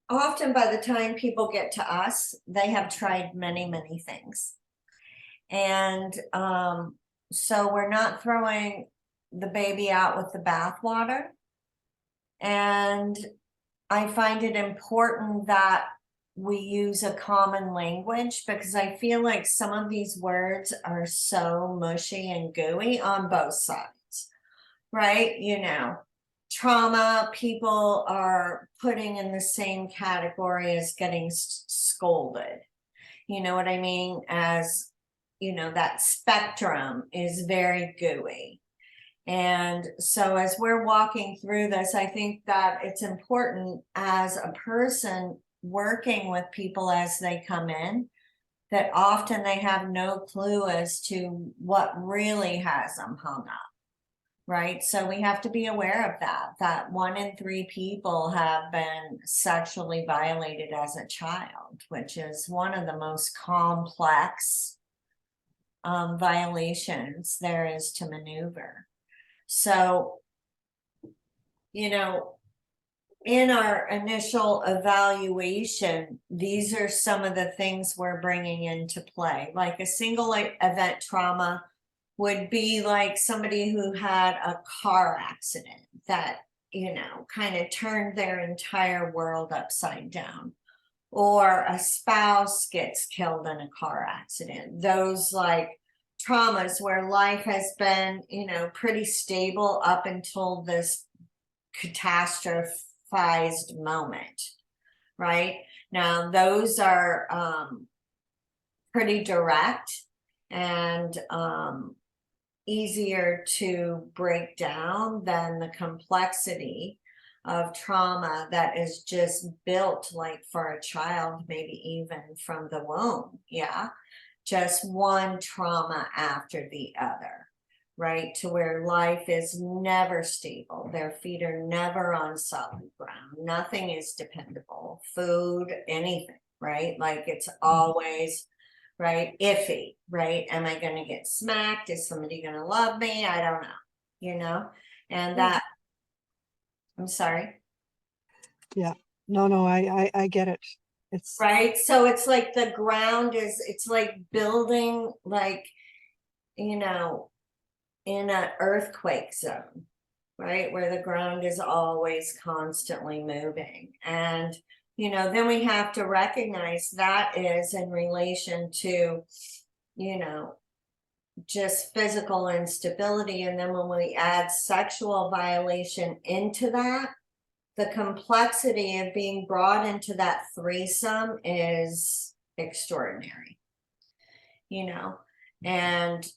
often by the time people get to us, they have tried many, many things. And so we're not throwing the baby out with the bathwater. And I find it important that we use a common language, because I feel like some of these words are so mushy and gooey on both sides, right? You know, trauma, people are putting in the same category as getting scolded. You know what I mean? As, you know, that spectrum is very gooey. And so as we're walking through this, I think that it's important as a person working with people as they come in, that often they have no clue as to what really has them hung up, right? So we have to be aware of that 1 in 3 people have been sexually violated as a child, which is one of the most complex violations there is to maneuver. So, you know, in our initial evaluation, these are some of the things we're bringing into play. Like a single event trauma would be like somebody who had a car accident that, you know, kind of turned their entire world upside down, or a spouse gets killed in a car accident. Those like traumas where life has been, you know, pretty stable up until this catastrophized moment, right? Now, those are pretty direct and easier to break down than the complexity of trauma that is just built like for a child, maybe even from the womb. Yeah, just one trauma after the other, right? To where life is never stable. Their feet are never on solid ground. Nothing is dependable. Food, anything, right? Like it's always, right, iffy, right? Am I going to get smacked? Is somebody going to love me? I don't know, you know? And that, I'm sorry. Yeah. No, I get it. It's Right. So it's like the ground is, it's like building, like, you know, in an earthquake zone, right? Where the ground is always constantly moving. And, you know, then we have to recognize that is in relation to, you know, just physical instability. And then when we add sexual violation into that, the complexity of being brought into that threesome is extraordinary, you know, and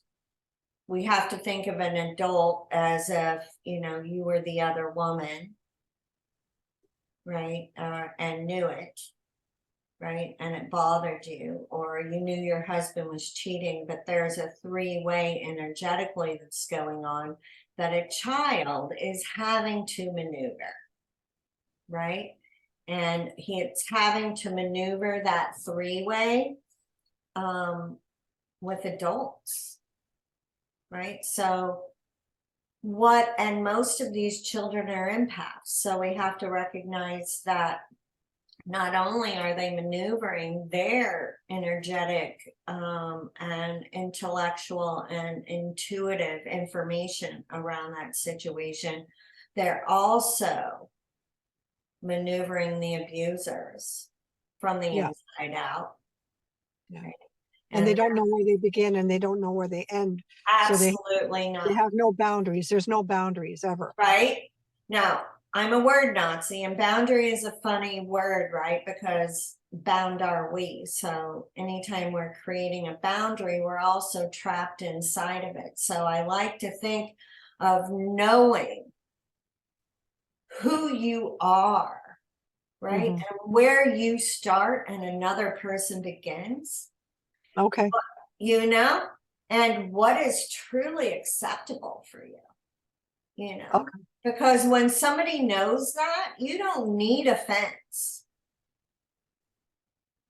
we have to think of an adult as if, you know, you were the other woman, right? And knew it, right? And it bothered you, or you knew your husband was cheating, but there's a 3-way energetically that's going on that a child is having to maneuver, right? And it's having to maneuver that 3-way with adults, right? So and most of these children are empaths. So we have to recognize that not only are they maneuvering their energetic and intellectual and intuitive information around that situation, they're also maneuvering the abusers from the yeah. inside out. Yeah. Right? And they And don't know where they begin and they don't know where they end. So absolutely they not. have no boundaries. There's no boundaries ever. Right? Now, I'm a word Nazi, and boundary is a funny word, right? Because bound are we. So anytime we're creating a boundary, we're also trapped inside of it. So I like to think of knowing who you are, right? Mhm. And where you start and another person begins, Okay. you know, and what is truly acceptable for you know, Okay. because when somebody knows that, you don't need a fence,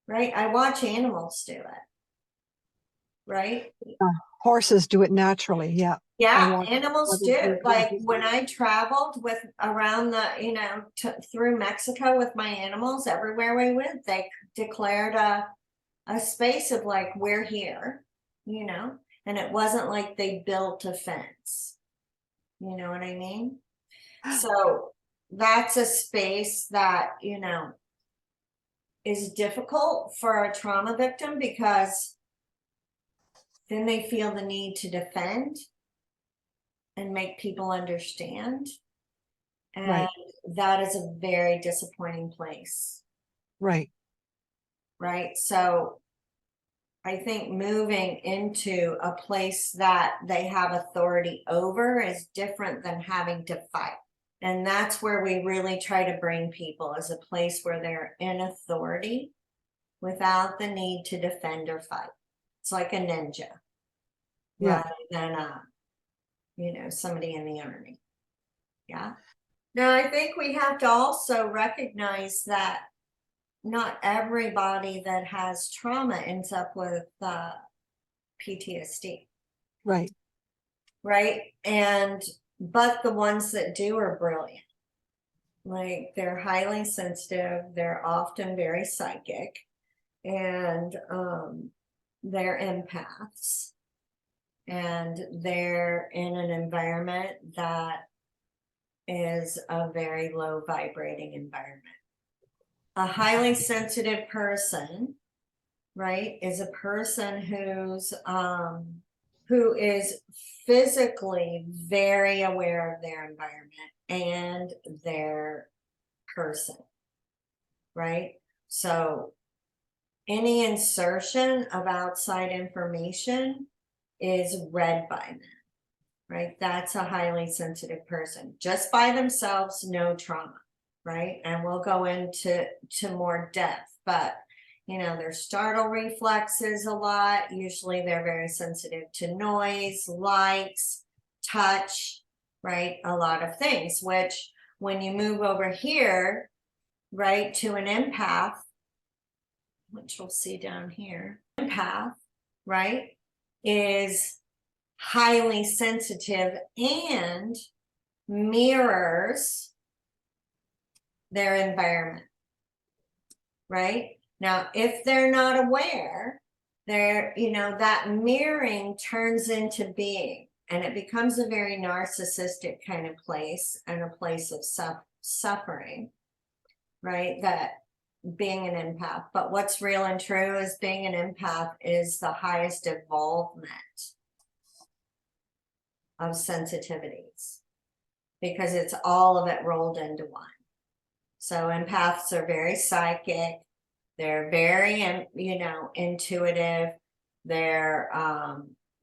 right? I watch animals do it. right? Horses do it naturally. Yeah. Yeah, watch animals others do. Like it. when I traveled with around the, through Mexico with my animals, everywhere we went, they declared a space of like, we're here, and it wasn't like they built a fence. You know what I mean? So that's a space that, is difficult for a trauma victim because then they feel the need to defend and make people understand. And Right. that is a very disappointing place. Right. Right. So I think moving into a place that they have authority over is different than having to fight. And that's where we really try to bring people, as a place where they're in authority without the need to defend or fight. It's like a ninja, Yeah. rather than somebody in the army. Yeah. Now I think we have to also recognize that not everybody that has trauma ends up with PTSD. Right. Right. But the ones that do are brilliant. Like, they're highly sensitive, they're often very psychic, and they're empaths, and they're in an environment that is a very low vibrating environment. A highly sensitive person, right, is a person who is physically very aware of their environment and their person, right? So any insertion of outside information is read by them, right? That's a highly sensitive person. Just by themselves, no trauma, right? And we'll go into more depth, but their startle reflexes a lot. Usually they're very sensitive to noise, lights, touch, right? A lot of things, which when you move over here, right, to an empath, which we'll see down here, empath, right, is highly sensitive and mirrors their environment, right? Now, if they're not aware, that mirroring turns into being, and it becomes a very narcissistic kind of place, and a place of suffering, right? That being an empath. But what's real and true is being an empath is the highest evolvement of sensitivities, because it's all of it rolled into one. So empaths are very psychic, they're very intuitive, they're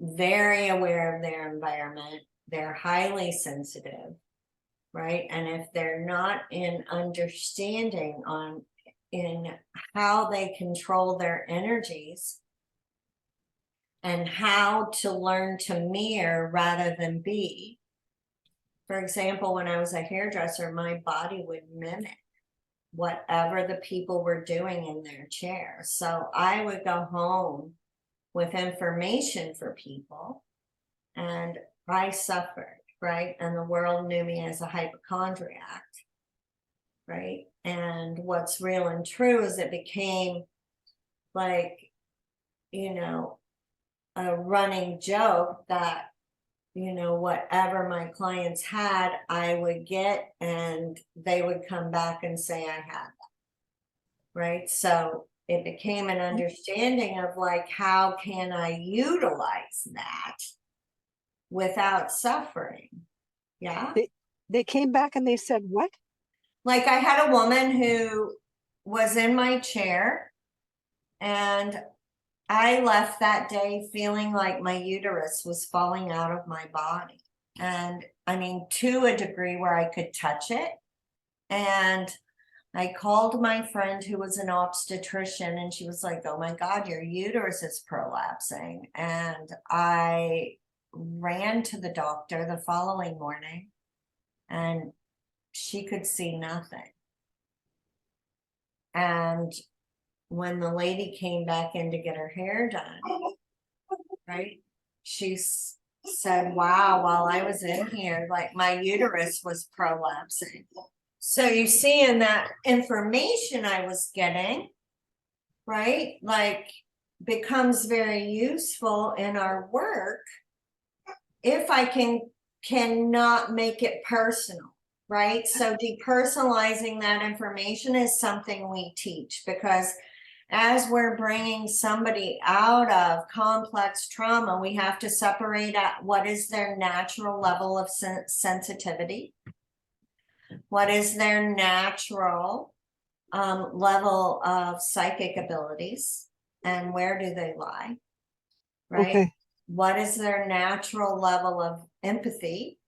very aware of their environment, they're highly sensitive, right? And if they're not in understanding in how they control their energies and how to learn to mirror rather than be. For example, when I was a hairdresser, my body would mimic whatever the people were doing in their chair. So I would go home with information for people, and I suffered, right? And the world knew me as a hypochondriac, right? And what's real and true is it became like, a running joke that, whatever my clients had, I would get, and they would come back and say I had that, right? So it became an understanding of like, how can I utilize that without suffering? Yeah. They came back and they said, what? Like, I had a woman who was in my chair, and I left that day feeling like my uterus was falling out of my body. And I mean, to a degree where I could touch it. And I called my friend who was an obstetrician, and she was like, oh my God, your uterus is prolapsing. And I ran to the doctor the following morning, and she could see nothing. And when the lady came back in to get her hair done, right? Said, wow, while I was in here, like my uterus was prolapsing. So you see in that information I was getting, right, like becomes very useful in our work if I cannot make it personal, right? So depersonalizing that information is something we teach, because as we're bringing somebody out of complex trauma, we have to separate out what is their natural level of sensitivity, what is their natural level of psychic abilities, and where do they lie, right? Okay. What is their natural level of empathy,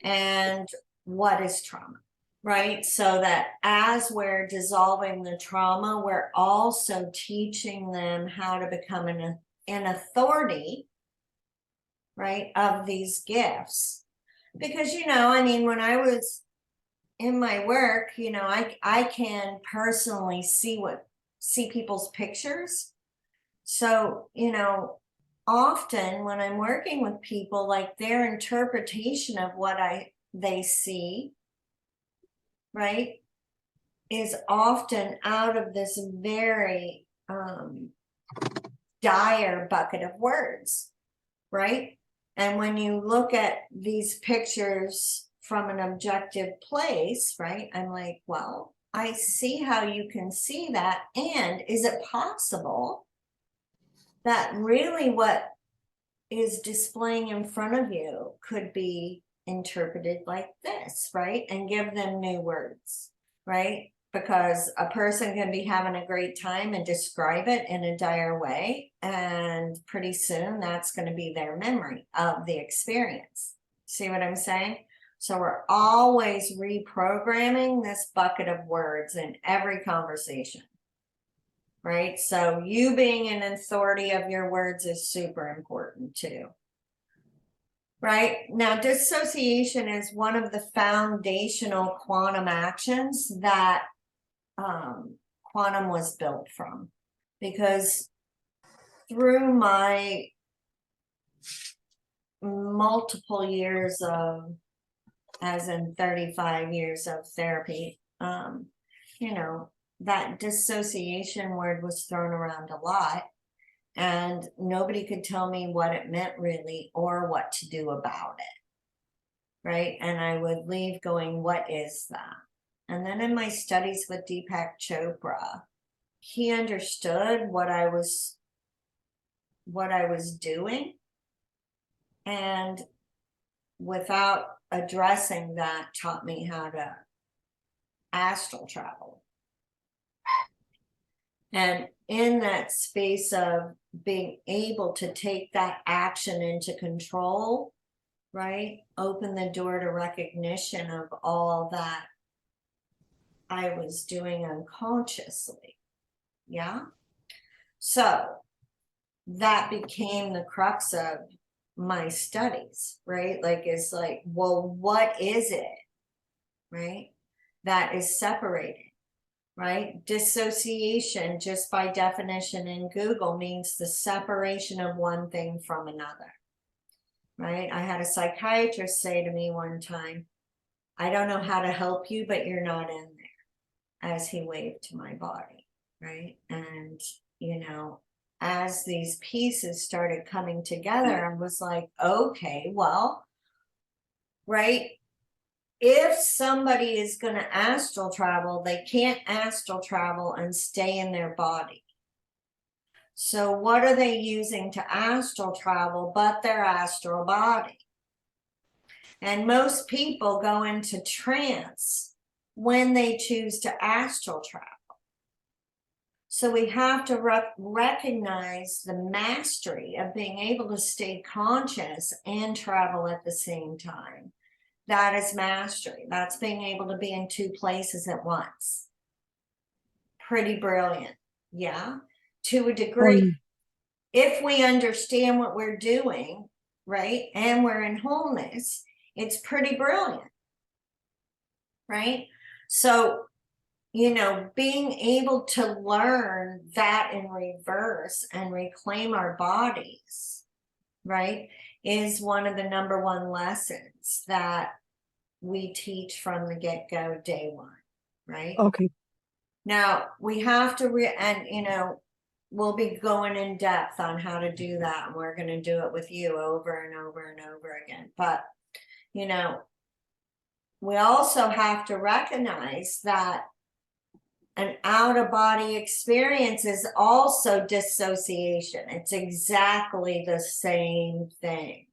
and what is trauma, right? So that as we're dissolving the trauma, we're also teaching them how to become an authority, right, of these gifts. Because, you know, I mean, when I was in my work, you know, I can personally see people's pictures. So, you know, often when I'm working with people, like their interpretation of what they see, right, is often out of this very dire bucket of words, right? And when you look at these pictures from an objective place, right, I'm like, well, I see how you can see that. And is it possible that really what is displaying in front of you could be interpreted like this, right? And give them new words, right? Because a person can be having a great time and describe it in a dire way, and pretty soon that's going to be their memory of the experience. See what I'm saying? So we're always reprogramming this bucket of words in every conversation, right? So you being an authority of your words is super important too. Right? Now, dissociation is one of the foundational quantum actions that quantum was built from, because through my multiple years of, as in 35 years of therapy, you know, that dissociation word was thrown around a lot, and nobody could tell me what it meant really or what to do about it, right? And I would leave going, what is that? And then in my studies with Deepak Chopra, he understood what I was doing, and without addressing that, taught me how to astral travel. And in that space of being able to take that action into control, right, open the door to recognition of all that I was doing unconsciously. Yeah. So that became the crux of my studies, right? Like, it's like, well, what is it, right, that is separated, right? Dissociation, just by definition in Google, means the separation of one thing from another, right? I had a psychiatrist say to me one time, I don't know how to help you, but you're not in there, as he waved to my body, right? And, you know, as these pieces started coming together, I was like, okay, well, right, if somebody is going to astral travel, they can't astral travel and stay in their body. So what are they using to astral travel but their astral body? And most people go into trance when they choose to astral travel. So we have to recognize the mastery of being able to stay conscious and travel at the same time. That is mastery. That's being able to be in two places at once. Pretty brilliant. Yeah, to a degree. If we understand what we're doing, right, and we're in wholeness, it's pretty brilliant, right? So, you know, being able to learn that in reverse and reclaim our bodies, right, is one of the number one lessons that we teach from the get-go, day one, right? Okay. Now we have to and you know, we'll be going in depth on how to do that, and we're going to do it with you over and over and over again. But you know, we also have to recognize that an out-of-body experience is also dissociation. It's exactly the same thing,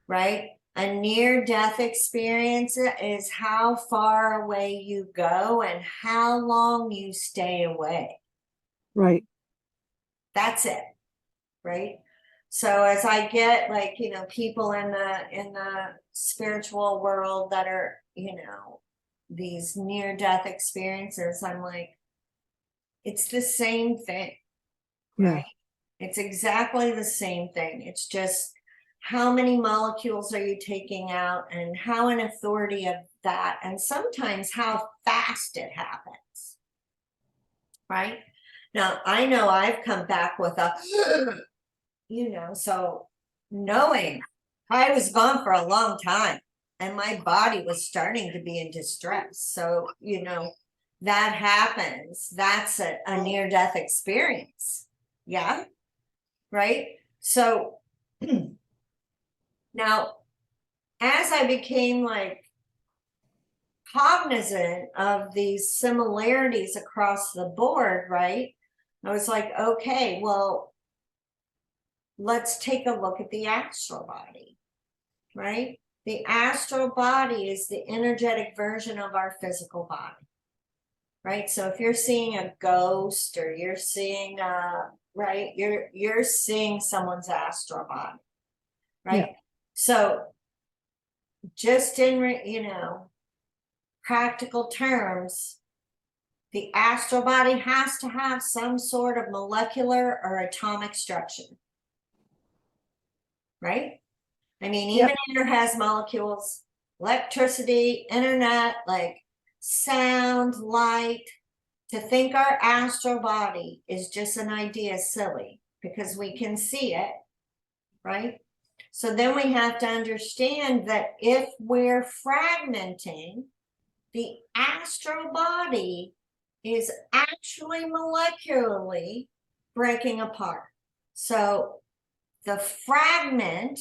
right? A near-death experience is how far away you go and how long you stay away. Right. That's it, right? So as I get, like, you know, people in the spiritual world that are, you know, these near-death experiences, I'm like, it's the same thing, Yeah. right? It's exactly the same thing. It's just how many molecules are you taking out, and how an authority of that, and sometimes how fast it happens, right? Now, I know I've come back with a, you know, so knowing I was gone for a long time and my body was starting to be in distress. So, you know, that happens. That's a near-death experience. Yeah. Right. So now, as I became like cognizant of these similarities across the board, right, I was like, okay, well, let's take a look at the astral body, right? The astral body is the energetic version of our physical body, right? So if you're seeing a ghost, or you're seeing right, you're seeing someone's astral body, right? Yeah. So just in you know, practical terms, the astral body has to have some sort of molecular or atomic structure, right? I mean, even air has molecules, electricity, internet, like sound, light. To think our astral body is just an idea is silly, because we can see it, right? So then we have to understand that if we're fragmenting, the astral body is actually molecularly breaking apart. So the fragment,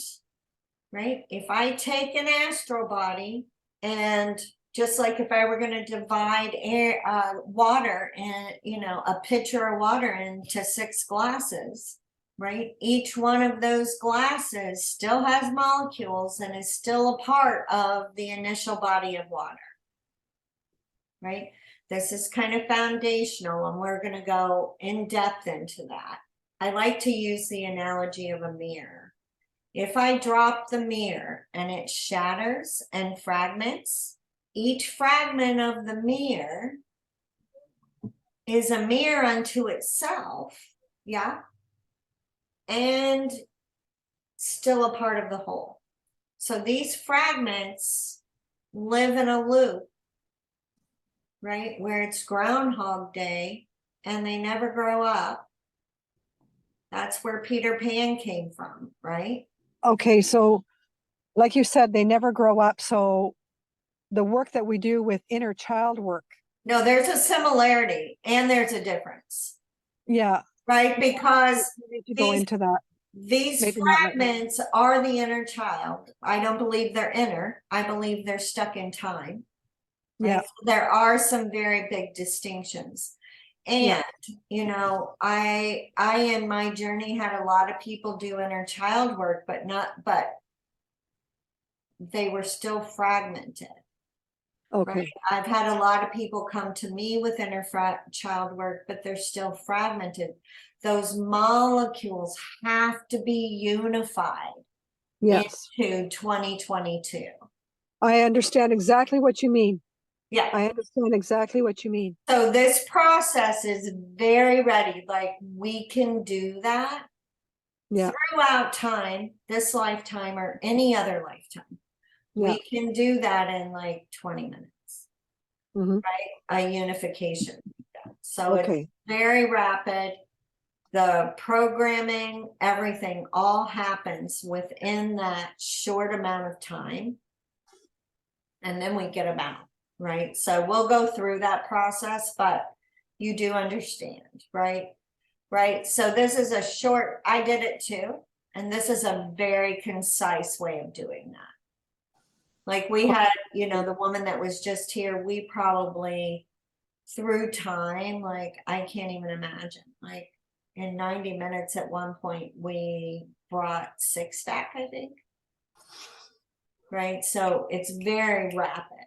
right? If I take an astral body, and just like if I were going to divide air, water, and you know, a pitcher of water into 6 glasses, right? Each one of those glasses still has molecules and is still a part of the initial body of water, right? This is kind of foundational, and we're going to go in depth into that. I like to use the analogy of a mirror. If I drop the mirror and it shatters and fragments, each fragment of the mirror is a mirror unto itself, yeah, and still a part of the whole. So these fragments live in a loop, right, where it's Groundhog Day and they never grow up. That's where Peter Pan came from, right? Okay. So like you said, they never grow up. So the work that we do with inner child work. No, there's a similarity and there's a difference. Yeah. Right, because We need to go into that. these Maybe not right now. fragments are the inner child. I don't believe they're inner. I believe they're stuck in time. Right? Yeah. So there are some very big distinctions. And Yeah. you know, I in my journey had a lot of people do inner child work, but they were still fragmented. Okay. Right? I've had a lot of people come to me with inner child work, but they're still fragmented. Those molecules have to be unified Yes. into 2022. I understand exactly what you mean. Yeah. I understand exactly what you mean. So this process is very ready. Like, we can do that throughout time, this lifetime or any other lifetime. Yeah. We can do that in like 20 minutes, Mm-hmm. right? A unification. So Okay. it's very rapid. the programming, everything all happens within that short amount of time. And then we get them out, right? So we'll go through that process, but you do understand, right? Right. So this is a short, I did it too. And this is a very concise way of doing that. Like we had, you know, the woman that was just here, we probably through time, like I can't even imagine, like in 90 minutes at one point, we brought 6 back, I think. Right. So it's very rapid.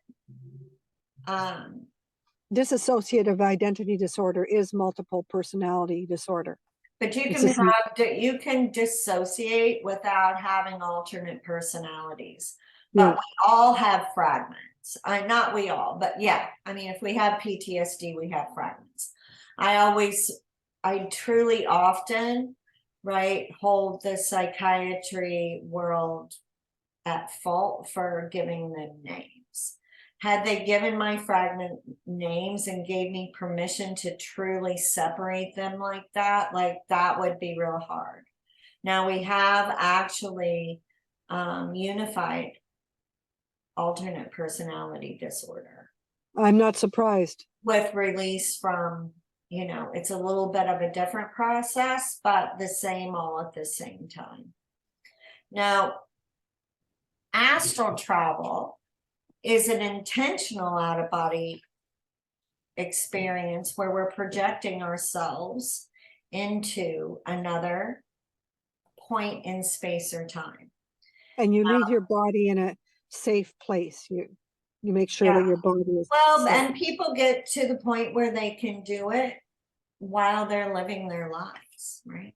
Dissociative identity disorder is multiple personality disorder. But you can dissociate without having alternate personalities. But we all have fragments. Not we all, but yeah. I mean, if we have PTSD, we have fragments. I truly often, right, hold the psychiatry world at fault for giving them names. Had they given my fragment names and gave me permission to truly separate them like that would be real hard. Now we have actually unified alternate personality disorder. I'm not surprised. With release from, you know, it's a little bit of a different process, but the same all at the same time. Now, astral travel is an intentional out-of-body experience where we're projecting ourselves into another point in space or time. And you leave your body in a safe place. You make sure that your body is safe. And people get to the point where they can do it while they're living their lives, right?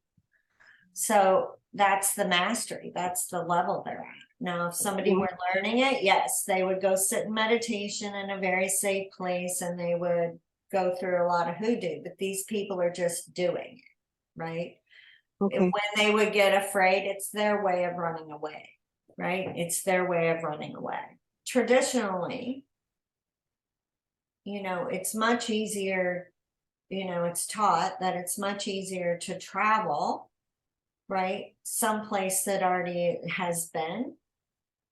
So that's the mastery. That's the level they're at. Now, if somebody were learning it, yes, they would go sit in meditation in a very safe place and they would go through a lot of hoodoo, but these people are just doing it, right? Okay. When they would get afraid, it's their way of running away, right? It's their way of running away. Traditionally, you know, it's much easier, you know, it's taught that it's much easier to travel, right? Someplace that already has been,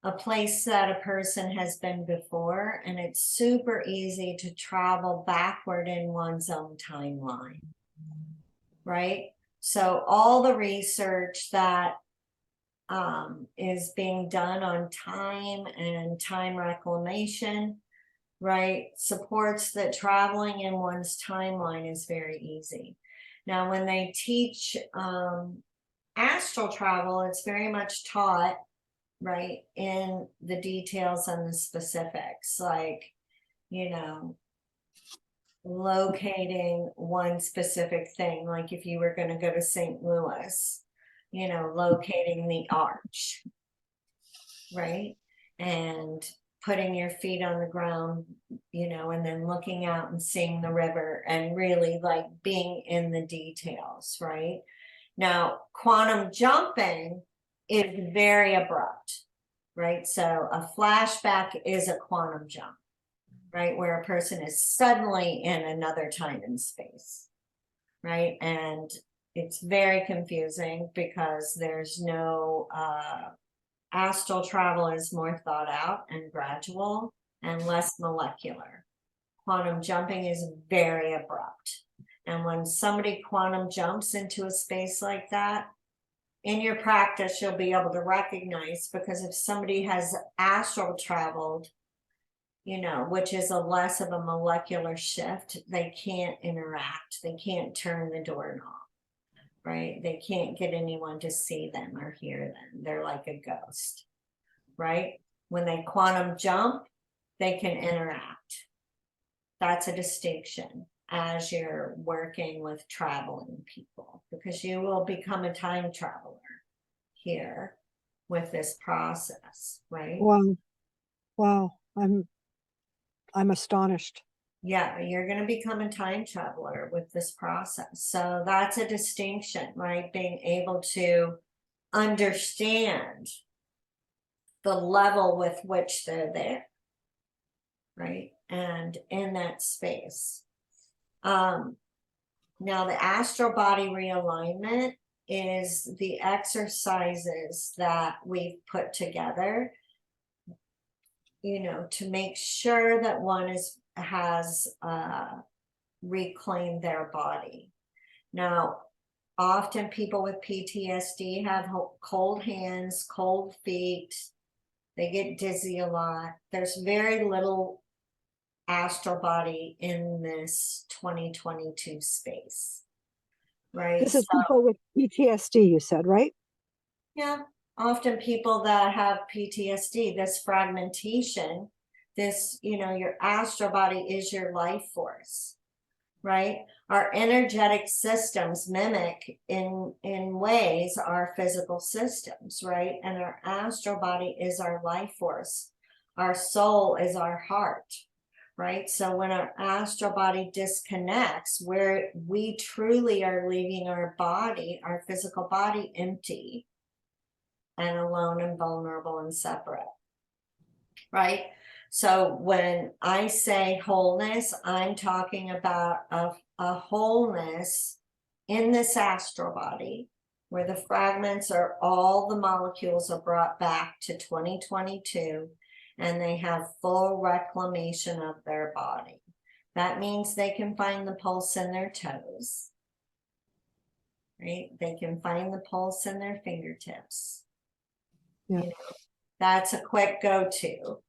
a place that a person has been before, and it's super easy to travel backward in one's own timeline, right? So all the research that is being done on time and time reclamation, right, supports that traveling in one's timeline is very easy. Now, when they teach astral travel, it's very much taught, right, in the details and the specifics, like, you know, locating one specific thing, like if you were going to go to St. Louis, you know, locating the arch, right, and putting your feet on the ground, you know, and then looking out and seeing the river and really like being in the details, right? Now, quantum jumping is very abrupt, right? So a flashback is a quantum jump, right? Where a person is suddenly in another time and space, right? And it's very confusing because there's no, astral travel is more thought out and gradual and less molecular. Quantum jumping is very abrupt. And when somebody quantum jumps into a space like that, in your practice, you'll be able to recognize, because if somebody has astral traveled, you know, which is a less of a molecular shift, they can't interact. They can't turn the doorknob, right? They can't get anyone to see them or hear them. They're like a ghost, right? When they quantum jump, they can interact. That's a distinction as you're working with traveling people, because you will become a time traveler here with this process, right? Wow. I'm astonished. Yeah, you're going to become a time traveler with this process. So that's a distinction, right? Being able to understand the level with which they're there, right? And in that space. Now, the astral body realignment is the exercises that we've put together, you know, to make sure that one has reclaimed their body. Now, often people with PTSD have cold hands, cold feet, they get dizzy a lot. There's very little astral body in this 2022 space, right? This is So, people with PTSD, you said, right? yeah, often people that have PTSD, this fragmentation, this, you know, your astral body is your life force, right? Our energetic systems mimic in ways our physical systems, right? And our astral body is our life force. Our soul is our heart, right? So when our astral body disconnects, where we truly are leaving our body, our physical body, empty and alone and vulnerable and separate, right? So when I say wholeness, I'm talking about a wholeness in this astral body where the fragments are, all the molecules are brought back to 2022 and they have full reclamation of their body. That means they can find the pulse in their toes, right? They can find the pulse in their fingertips. Yeah. You know, that's a quick go-to,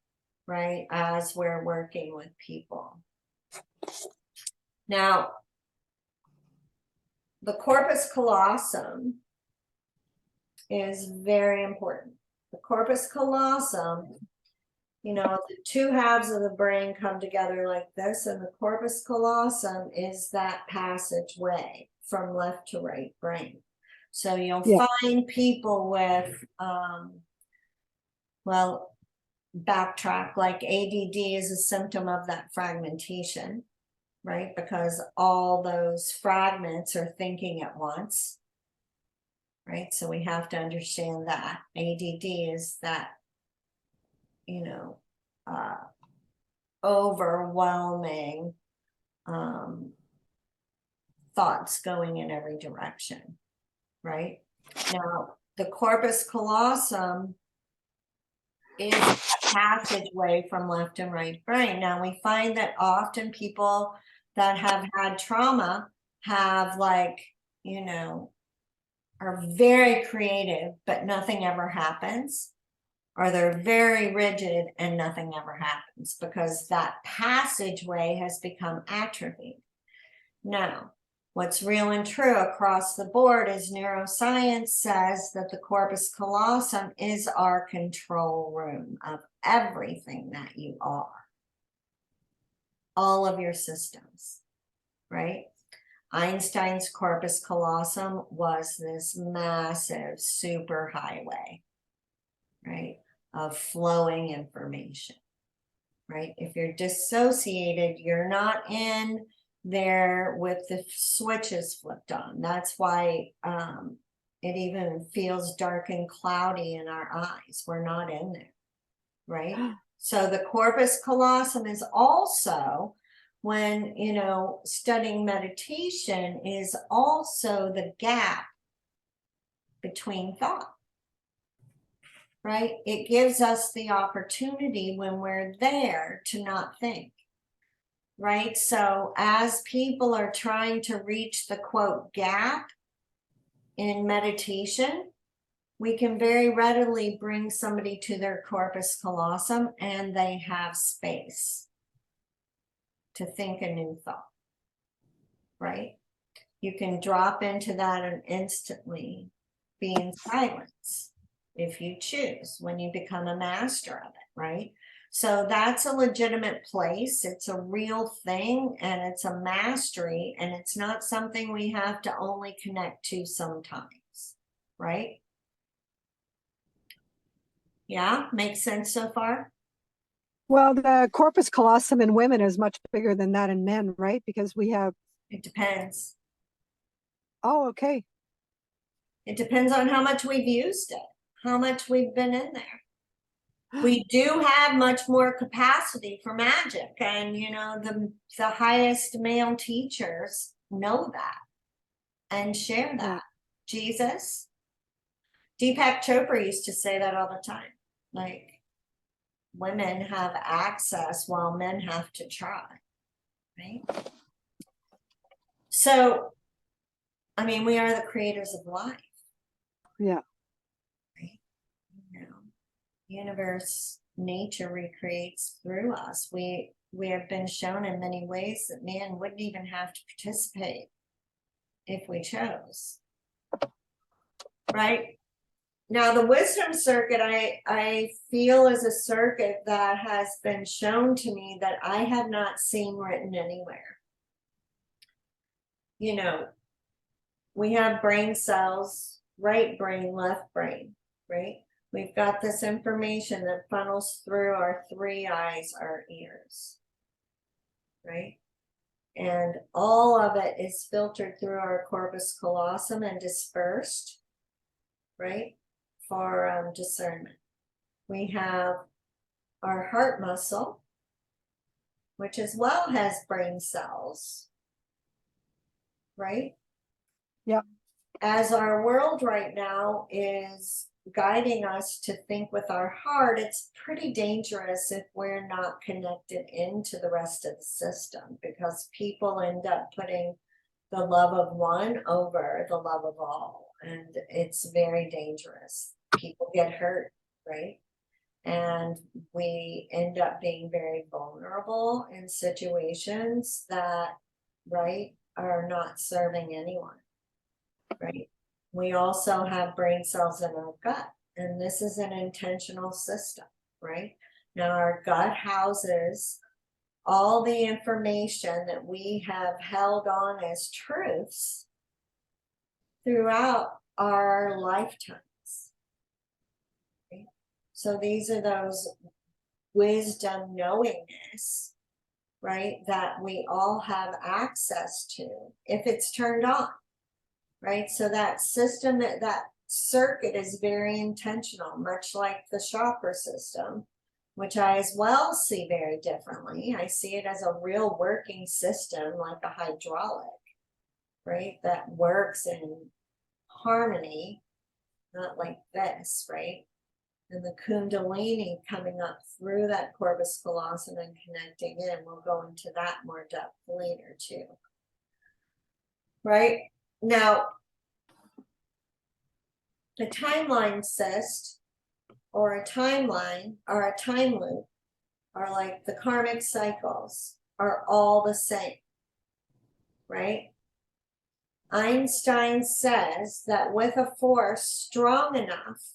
right? As we're working with people. Now, the corpus callosum is very important. The corpus callosum, you know, the two halves of the brain come together like this, and the corpus callosum is that passageway from left to right brain. So you'll find people with, well, backtrack, like ADD is a symptom of that fragmentation, right? Because all those fragments are thinking at once, right? So we have to understand that ADD is that, you know, overwhelming thoughts going in every direction, right? Now, the corpus callosum is a passageway from left and right brain. Now, we find that often people that have had trauma have, like, you know, are very creative, but nothing ever happens, or they're very rigid and nothing ever happens because that passageway has become atrophied. Now, what's real and true across the board is neuroscience says that the corpus callosum is our control room of everything that you are, all of your systems, right? Einstein's corpus callosum was this massive superhighway, right, of flowing information, right? If you're dissociated, you're not in there with the switches flipped on. That's why it even feels dark and cloudy in our eyes. We're not in there, right? So the corpus callosum is also, when, you know, studying meditation, is also the gap between thought, right? It gives us the opportunity when we're there to not think, right? So as people are trying to reach the quote gap in meditation, we can very readily bring somebody to their corpus callosum and they have space to think a new thought, right? You can drop into that and instantly be in silence if you choose, when you become a master of it, right? So that's a legitimate place. It's a real thing and it's a mastery, and it's not something we have to only connect to sometimes, right? Yeah, makes sense so far? Well, the corpus callosum in women is much bigger than that in men, right? Because we have. It depends. Oh, okay. It depends on how much we've used it, how much we've been in there. We do have much more capacity for magic, and you know, the highest male teachers know that and share Yeah. that. Jesus, Deepak Chopra used to say that all the time. Like, women have access while men have to try, right? So, I mean, we are the creators of life. Yeah. Right? You know, universe, nature recreates through us. We have been shown in many ways that man wouldn't even have to participate if we chose. Right? Now, the wisdom circuit, I feel is a circuit that has been shown to me that I have not seen written anywhere. You know, we have brain cells, right brain, left brain, right? We've got this information that funnels through our three eyes, our ears, right? And all of it is filtered through our corpus callosum and dispersed, right? For discernment. We have our heart muscle, which as well has brain cells, right? Yep. As our world right now is guiding us to think with our heart, it's pretty dangerous if we're not connected into the rest of the system, because people end up putting the love of one over the love of all, and it's very dangerous. People get hurt, right? And we end up being very vulnerable in situations that, right, are not serving anyone, right? We also have brain cells in our gut, and this is an intentional system, right? Now, our gut houses all the information that we have held on as truths throughout our lifetimes. Okay? So these are those wisdom knowingness, right, that we all have access to if it's turned on, right? So that system, that circuit is very intentional, much like the chakra system, which I as well see very differently. I see it as a real working system, like a hydraulic, right, that works in harmony, not like this, right? And the kundalini coming up through that corpus callosum and connecting in. We'll go into that more depth later too. Right? Now, the timeline cyst, or a timeline, or a time loop, are like the karmic cycles, are all the same. Right? Einstein says that with a force strong enough,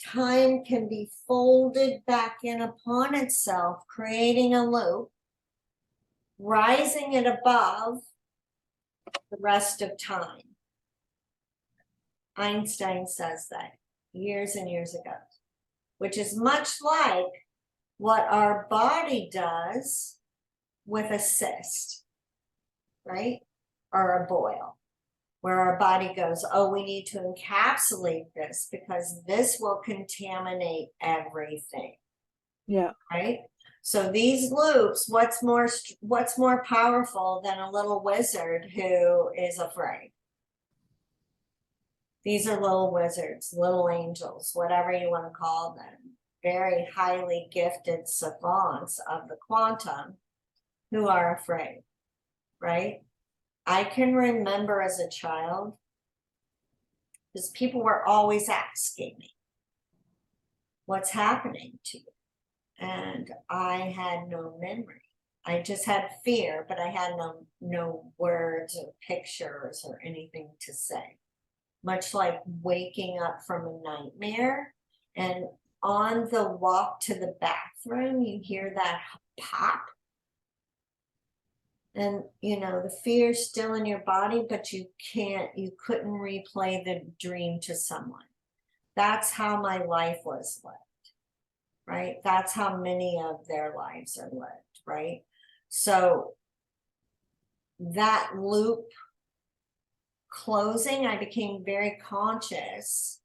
time can be folded back in upon itself, creating a loop, rising it above the rest of time. Einstein says that years and years ago, which is much like what our body does with a cyst, right? Or a boil, where our body goes, oh, we need to encapsulate this because this will contaminate everything. Yeah. Right? So these loops, what's more powerful than a little wizard who is afraid? These are little wizards, little angels, whatever you want to call them, very highly gifted savants of the quantum who are afraid, right? I can remember as a child, because people were always asking me, what's happening to you? And I had no memory. I just had fear, but I had no words or pictures or anything to say. Much like waking up from a nightmare, and on the walk to the bathroom, you hear that pop. And you know, the fear's still in your body, but you couldn't replay the dream to someone. That's how my life was lived. Right? That's how many of their lives are lived, right? So that loop closing, I became very conscious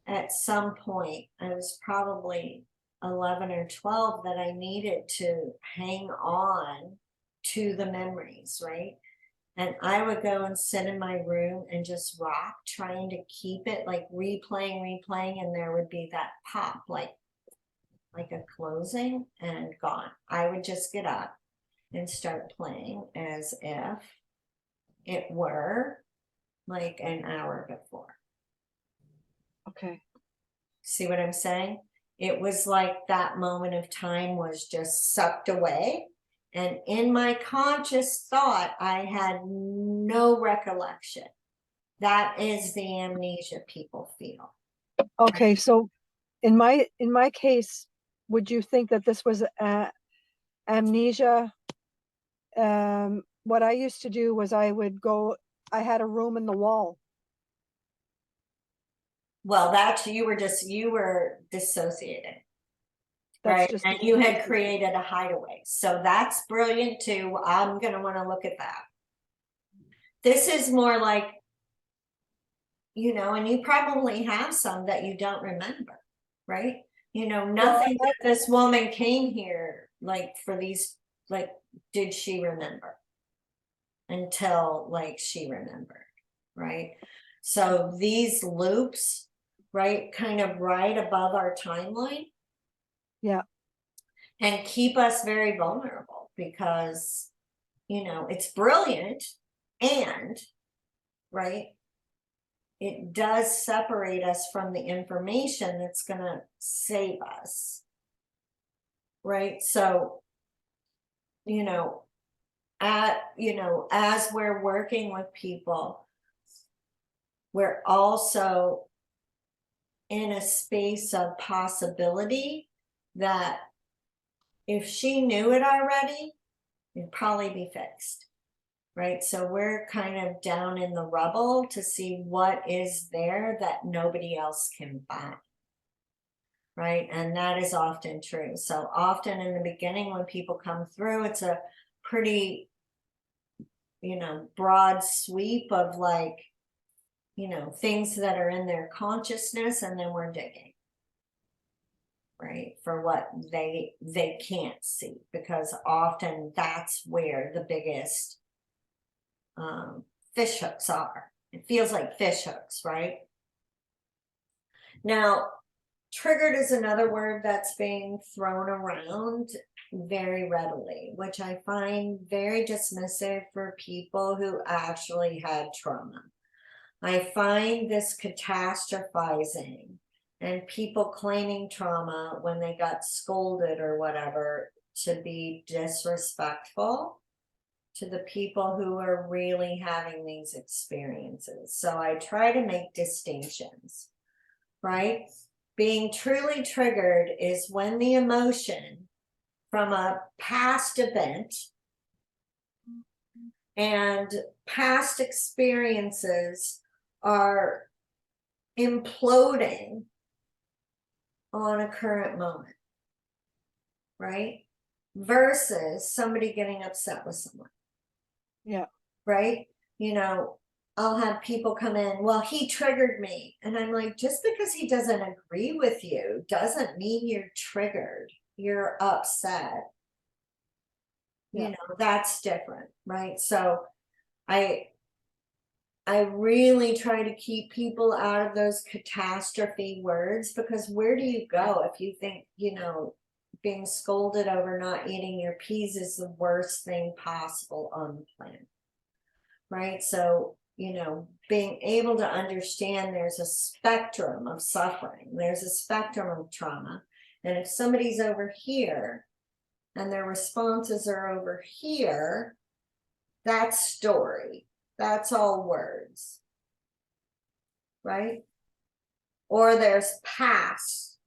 at some point. I was probably 11 or 12 that I needed to hang on to the memories, right? And I would go and sit in my room and just rock, trying to keep it like replaying, and there would be that pop, like a closing and gone. I would just get up and start playing as if it were like an hour before. Okay. See what I'm saying? It was like that moment of time was just sucked away. And in my conscious thought, I had no recollection. That is the amnesia people feel. Okay. So in my case, would you think that this was amnesia? What I used to do was I had a room in the wall. Well, that's you were dissociated. That's Right. just And you had created a hideaway. So that's brilliant too. I'm going to want to look at that. This is more like, you know, and you probably have some that you don't remember, right? You know, nothing that this woman came here, like for these, like, did she remember until like she remembered, right? So these loops, right, kind of right above our timeline. Yeah. And keep us very vulnerable because, you know, it's brilliant and, right, it does separate us from the information that's going to save us, right? So, you know, as we're working with people, we're also in a space of possibility that if she knew it already, it'd probably be fixed, right? So we're kind of down in the rubble to see what is there that nobody else can find, right? And that is often true. So often in the beginning when people come through, it's a pretty, you know, broad sweep of like, you know, things that are in their consciousness, and then we're digging, right, for what they can't see, because often that's where the biggest fish hooks are. It feels like fish hooks, right? Now, triggered is another word that's being thrown around very readily, which I find very dismissive for people who actually had trauma. I find this catastrophizing and people claiming trauma when they got scolded or whatever to be disrespectful to the people who are really having these experiences. So I try to make distinctions, right? Being truly triggered is when the emotion from a past event and past experiences are imploding on a current moment, right? Versus somebody getting upset with someone. Yeah. Right? You know, I'll have people come in, well, he triggered me. And I'm like, just because he doesn't agree with you doesn't mean you're triggered. You're upset. Yeah. You know, that's different, right? So I really try to keep people out of those catastrophe words, because where do you go if you think, you know, being scolded over not eating your peas is the worst thing possible on the planet, right? So, you know, being able to understand there's a spectrum of suffering, there's a spectrum of trauma, and if somebody's over here and their responses are over here, that's story. That's all words, right? Or there's past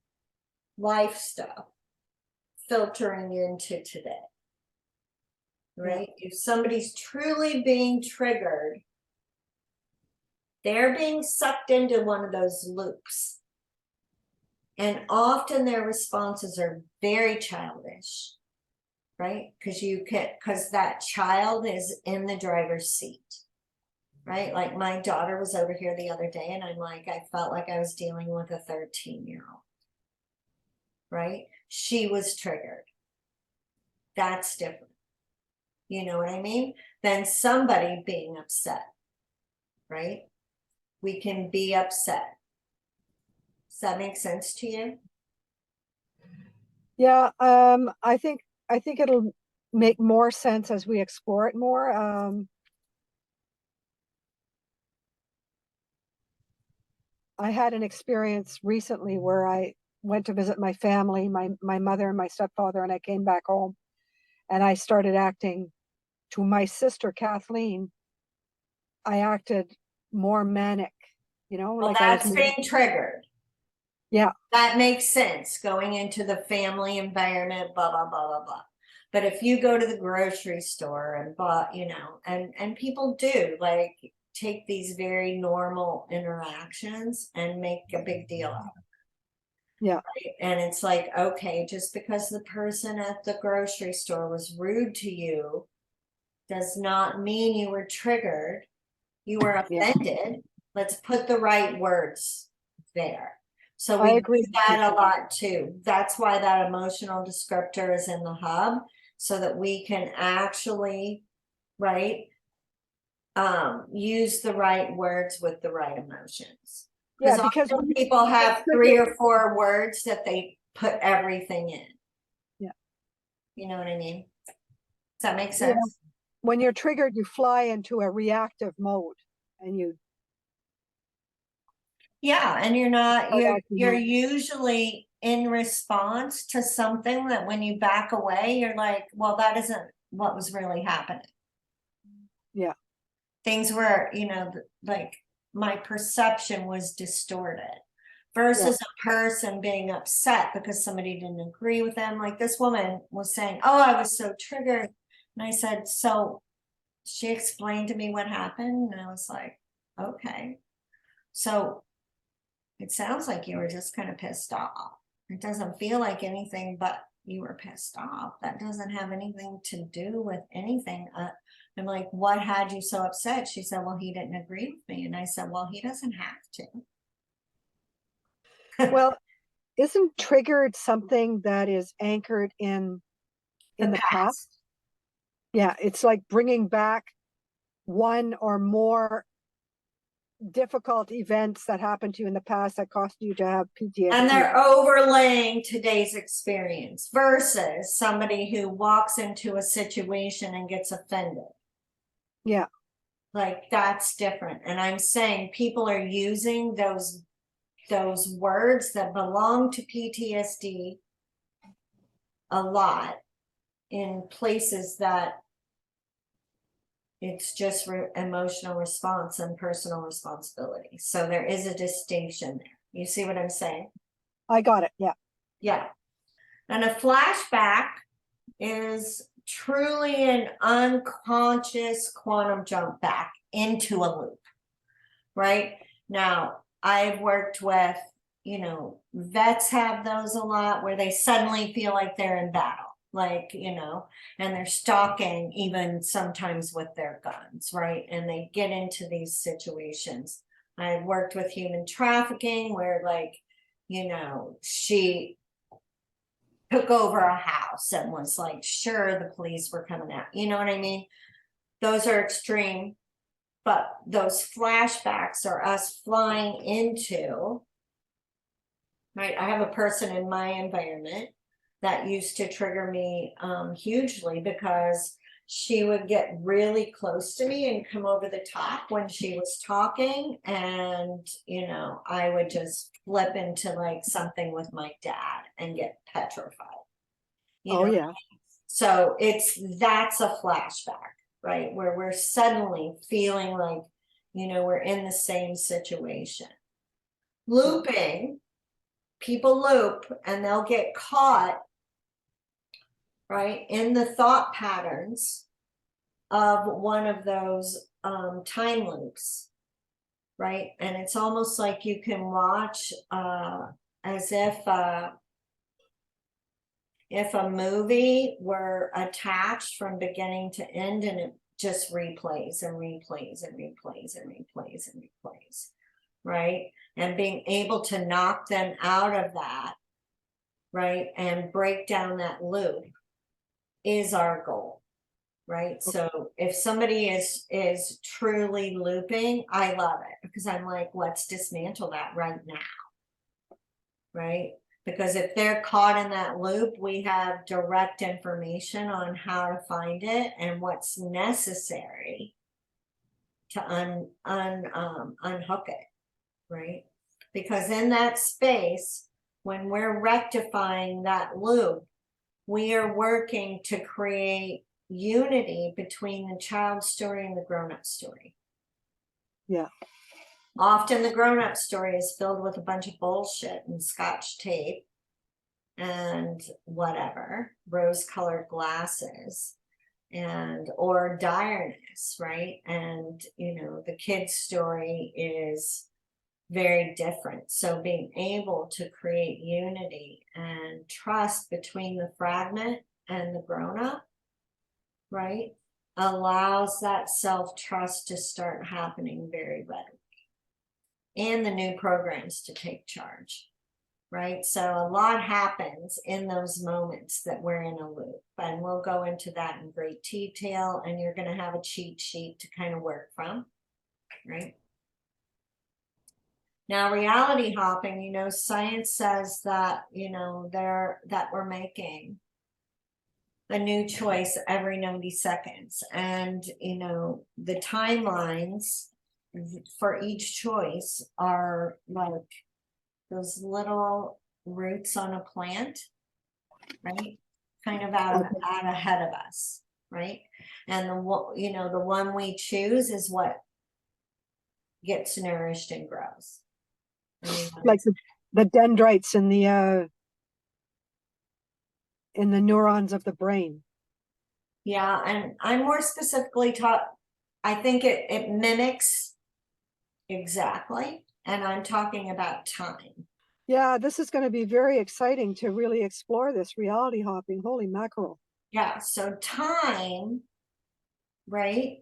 life stuff filtering into today, right? If somebody's truly being triggered, they're being sucked into one of those loops. And often their responses are very childish, right? Because that child is in the driver's seat. Right? Like my daughter was over here the other day and I'm like, I felt like I was dealing with a 13-year-old, right? She was triggered. That's different. you know what I mean, than somebody being upset, right? We can be upset. Does that make sense to you? Yeah, I think it'll make more sense as we explore it more. I had an experience recently where I went to visit my family, my mother and my stepfather, and I came back home and I started acting to my sister Kathleen. I acted more manic, Well, like I was that's moving. being triggered. Yeah, That makes sense, going into the family environment, blah, blah, blah, blah, blah. But if you go to the grocery store and bought, and people do like take these very normal interactions and make a big deal out of yeah, it. And it's like, okay, just because the person at the grocery store was rude to you does not mean you were triggered. You were yeah. offended. Let's put the right words there. So I we agree do with you. that a lot too. That's why that emotional descriptor is in the hub, so that we can actually, right, use the right words with the right emotions. Yeah, Because because often people have 3 or 4 words that they put everything in. yeah, You know what I mean? Does that make yeah, sense? when you're triggered, you fly into a reactive mode and you Yeah, and you're not, start acting you're out. usually in response to something that when you back away, you're like, well, that isn't what was really happening. Yeah, Things were, like my perception was distorted yeah, versus a person being upset because somebody didn't agree with them. Like this woman was saying, oh, I was so triggered. And I said, so she explained to me what happened. And I was like, okay. So it sounds like you were just kind of pissed off. It doesn't feel like anything but you were pissed off. That doesn't have anything to do with anything. I'm like, what had you so upset? She said, well, he didn't agree with me. And I said, well, he doesn't have to. well, isn't triggered something that is anchored The in the past? past. Yeah, it's like bringing back one or more difficult events that happened to you in the past that caused you to have PTSD. And they're overlaying today's experience versus somebody who walks into a situation and gets offended. Yeah, Like that's different. And I'm saying people are using those words that belong to PTSD a lot in places that it's just emotional response and personal responsibility. So there is a distinction there. You see what I'm saying? I got it. Yeah, Yeah. And a flashback is truly an unconscious quantum jump back into a loop, right? Now, I've worked with, vets have those a lot where they suddenly feel like they're in battle, like, and they're stalking even sometimes with their guns, right? And they get into these situations. I've worked with human trafficking where, like, she took over a house and was like, sure, the police were coming out. You know what I mean? Those are extreme. But those flashbacks are us flying into, right? I have a person in my environment that used to trigger me hugely because she would get really close to me and come over the top when she was talking. And, I would just flip into like something with my dad and get petrified. oh yeah, So that's a flashback, right? Where we're suddenly feeling like, we're in the same situation. Looping, people loop and they'll get caught, right, in the thought patterns of one of those time loops, right? And it's almost like you can watch as if a movie were attached from beginning to end and it just replays and replays and replays and replays and replays, right? And being able to knock them out of that, right, and break down that loop is our goal. right? So if somebody is truly looping, I love it, because I'm like, let's dismantle that right now, right? Because if they're caught in that loop, we have direct information on how to find it and what's necessary to unhook it, right? Because in that space, when we're rectifying that loop, we are working to create unity between the child story and the grown-up story. Yeah. Often the grown-up story is filled with a bunch of bullshit and scotch tape and whatever, rose-colored glasses, and or direness, right? And the kid's story is very different. So being able to create unity and trust between the fragment and the grown-up, right, allows that self-trust to start happening very readily, and the new programs to take charge, right? So a lot happens in those moments that we're in a loop, and we'll go into that in great detail, and you're going to have a cheat sheet to kind of work from, right? Now, reality hopping, science says that, that we're making a new choice every 90 seconds. And, the timelines for each choice are like those little roots on a plant, right? Kind of out ahead of us, right? And the one we choose is what gets nourished and grows. Like the dendrites in the neurons of the brain. Yeah, and I'm more specifically I think it mimics exactly, and I'm talking about time. Yeah, this is going to be very exciting to really explore this reality hopping. Holy mackerel. Yeah, so time, right,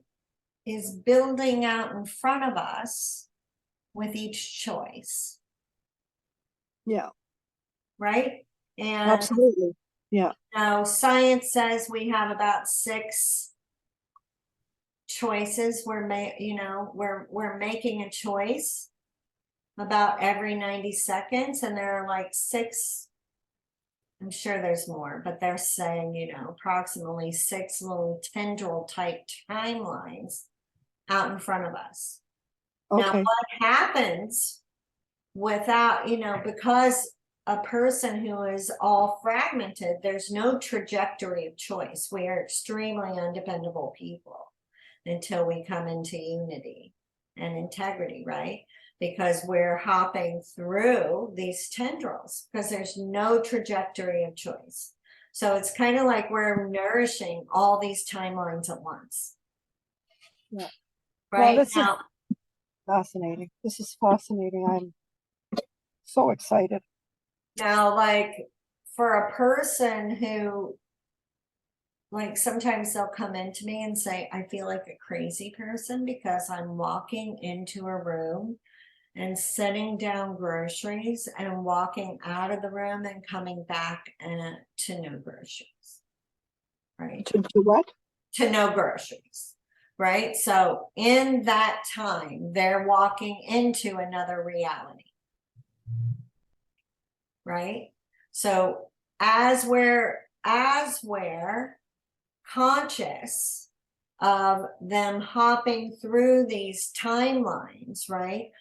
is building out in front of us with each choice. Yeah. Right? And absolutely. Yeah. now science says we have about 6 choices. We're making a choice about every 90 seconds, and there are like 6, I'm sure there's more, but they're saying, approximately 6 little tendril type timelines out in front of us. Okay. Now, what happens without, because a person who is all fragmented, there's no trajectory of choice. We are extremely undependable people until we come into unity and integrity, right? Because we're hopping through these tendrils because there's no trajectory of choice. So it's kind of like we're nourishing all these timelines at once. Yeah. Right? Well, this is fascinating. This is fascinating. I'm so excited. Now, like for a person who, like sometimes they'll come into me and say, I feel like a crazy person because I'm walking into a room and setting down groceries and walking out of the room and coming back to no groceries, right? To what? To no groceries, right? So in that time, they're walking into another reality, right? So as we're conscious of them hopping through these timelines, right?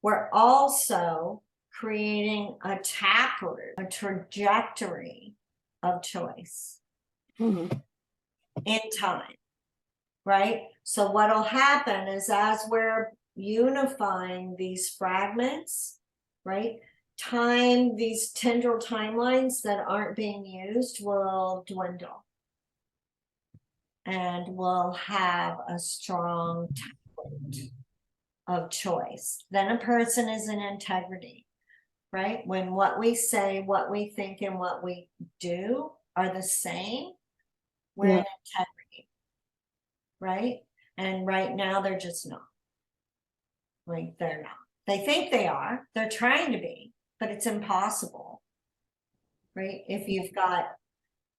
We're also creating a taproot, a trajectory of choice in time, right? So what'll happen is as we're unifying these fragments, right? These tendril timelines that aren't being used will dwindle. And we'll have a strong taproot of choice. Then a person is in integrity, right? When what we say, what we think, and what we do are the same, we're in integrity, right? And right now they're just not. Like they're not. They think they are. They're trying to be, but it's impossible, right? If you've got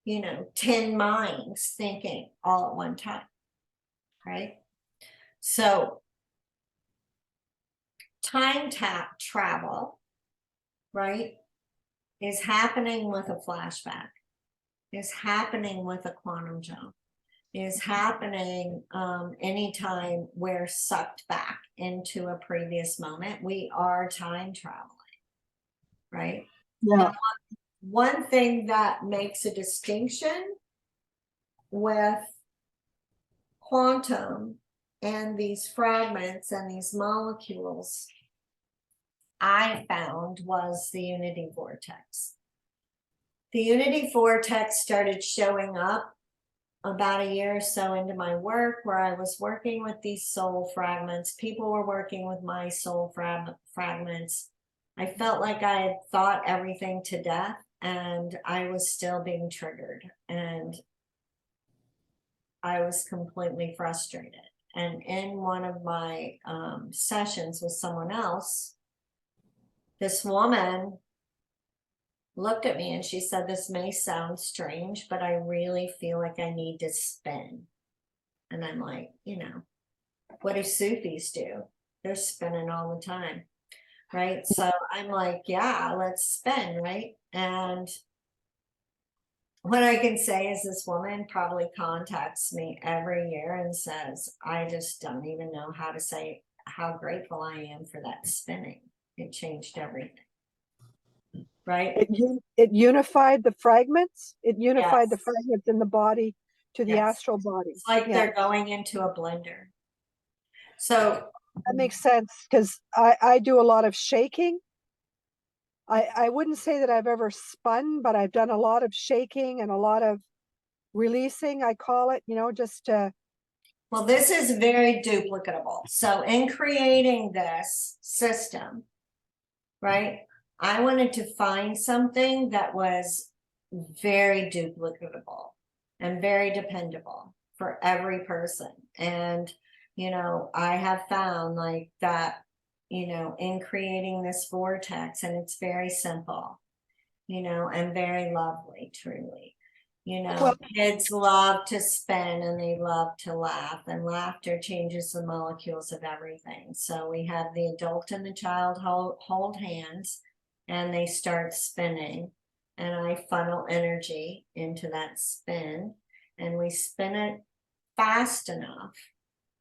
10 minds thinking all at one time, right? So time travel, right, is happening with a flashback, is happening with a quantum jump, is happening anytime we're sucked back into a previous moment. We are time traveling, right? Yeah. Now, one thing that makes a distinction with quantum and these fragments and these molecules I found was the unity vortex. The unity vortex started showing up about a year or so into my work, where I was working with these soul fragments. People were working with my soul fragments. I felt like I had thought everything to death, and I was still being triggered, and I was completely frustrated. And in one of my sessions with someone else, this woman looked at me and she said, "This may sound strange, but I really feel like I need to spin." And I'm like, what do Sufis do? They're spinning all the time, right? So I'm like, yeah, let's spin, right? And what I can say is this woman probably contacts me every year and says, "I just don't even know how to say how grateful I am for that spinning. It changed everything." Right? It unified the fragments. It unified the Yes. fragments in the body to the Yes. astral body. It's like Yeah, they're going into a blender. So that makes sense, because I do a lot of shaking. I wouldn't say that I've ever spun, but I've done a lot of shaking and a lot of releasing, I call it, just well, this is very duplicatable. So in creating this system, right, I wanted to find something that was very duplicatable and very dependable for every person. And, I have found like that, in creating this vortex, and it's very simple, and very lovely, truly. well, Kids love to spin and they love to laugh, and laughter changes the molecules of everything. So we have the adult and the child hold hands and they start spinning, and I funnel energy into that spin, and we spin it fast enough,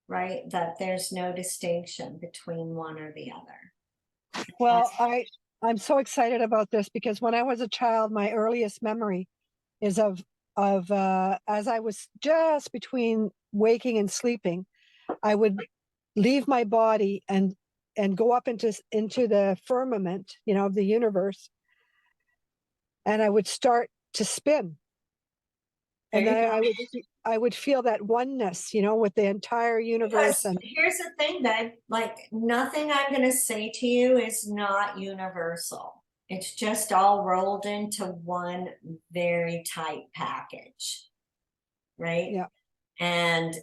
right, that there's no distinction between one or the other. well, I'm so excited about this, because when I was a child, my earliest memory is of as I was just between waking and sleeping, I would leave my body and go up into the firmament, of the universe, and I would start to spin, and then I would feel that oneness, with the entire universe. Because And here's the thing, that like nothing I'm going to say to you is not universal. It's just all rolled into one very tight package, right? yeah, And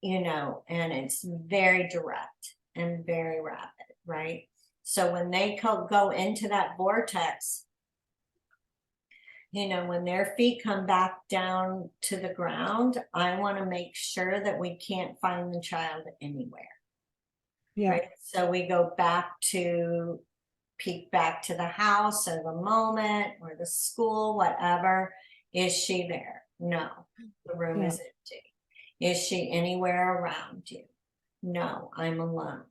and it's very direct and very rapid, right? So when they go into that vortex, when their feet come back down to the ground, I want to make sure that we can't find the child anywhere. yeah, Right. So we go back to peek back to the house or the moment or the school, whatever. Is she there? No, the room yeah. is empty. Is she anywhere around you? No, I'm alone.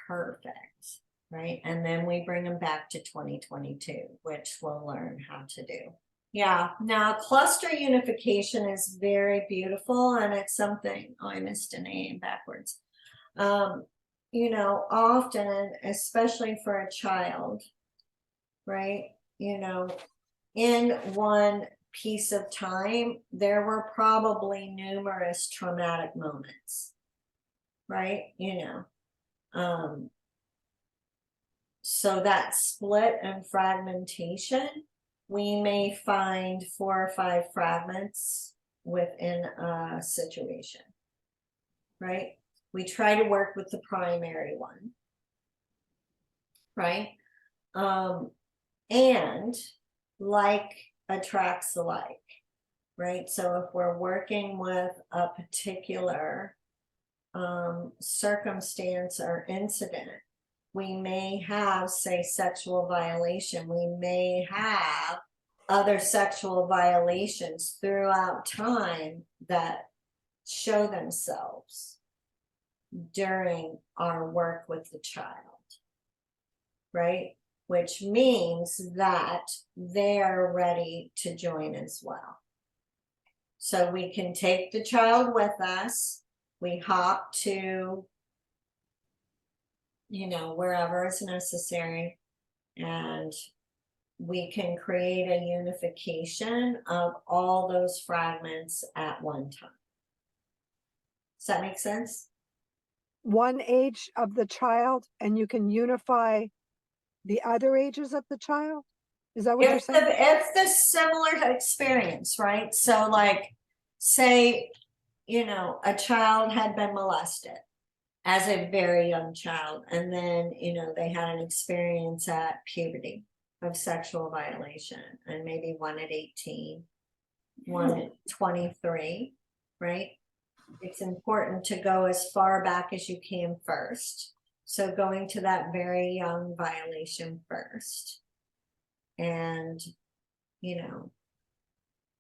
Perfect. Right. And then we bring them back to 2022, which we'll learn how to do. Yeah. Now, cluster unification is very beautiful, and it's something, oh, I missed an A backwards. Often, especially for a child, right? In one piece of time, there were probably numerous traumatic moments, right? So that split and fragmentation, we may find 4 or 5 fragments within a situation, right? We try to work with the primary one, right? And like attracts alike, right? So if we're working with a particular circumstance or incident, we may have, say, sexual violation. We may have other sexual violations throughout time that show themselves during our work with the child, right? Which means that they're ready to join as well. So we can take the child with us. We hop to, wherever is necessary, and we can create a unification of all those fragments at one time. Does that make sense? One age of the child, and you can unify the other ages of the child? Is that what you're saying? It's the similar experience, right? So like, say, a child had been molested as a very young child, and then, they had an experience at puberty of sexual violation, and maybe one at 18, one at 23, right? It's important to go as far back as you can first. So going to that very young violation first, and,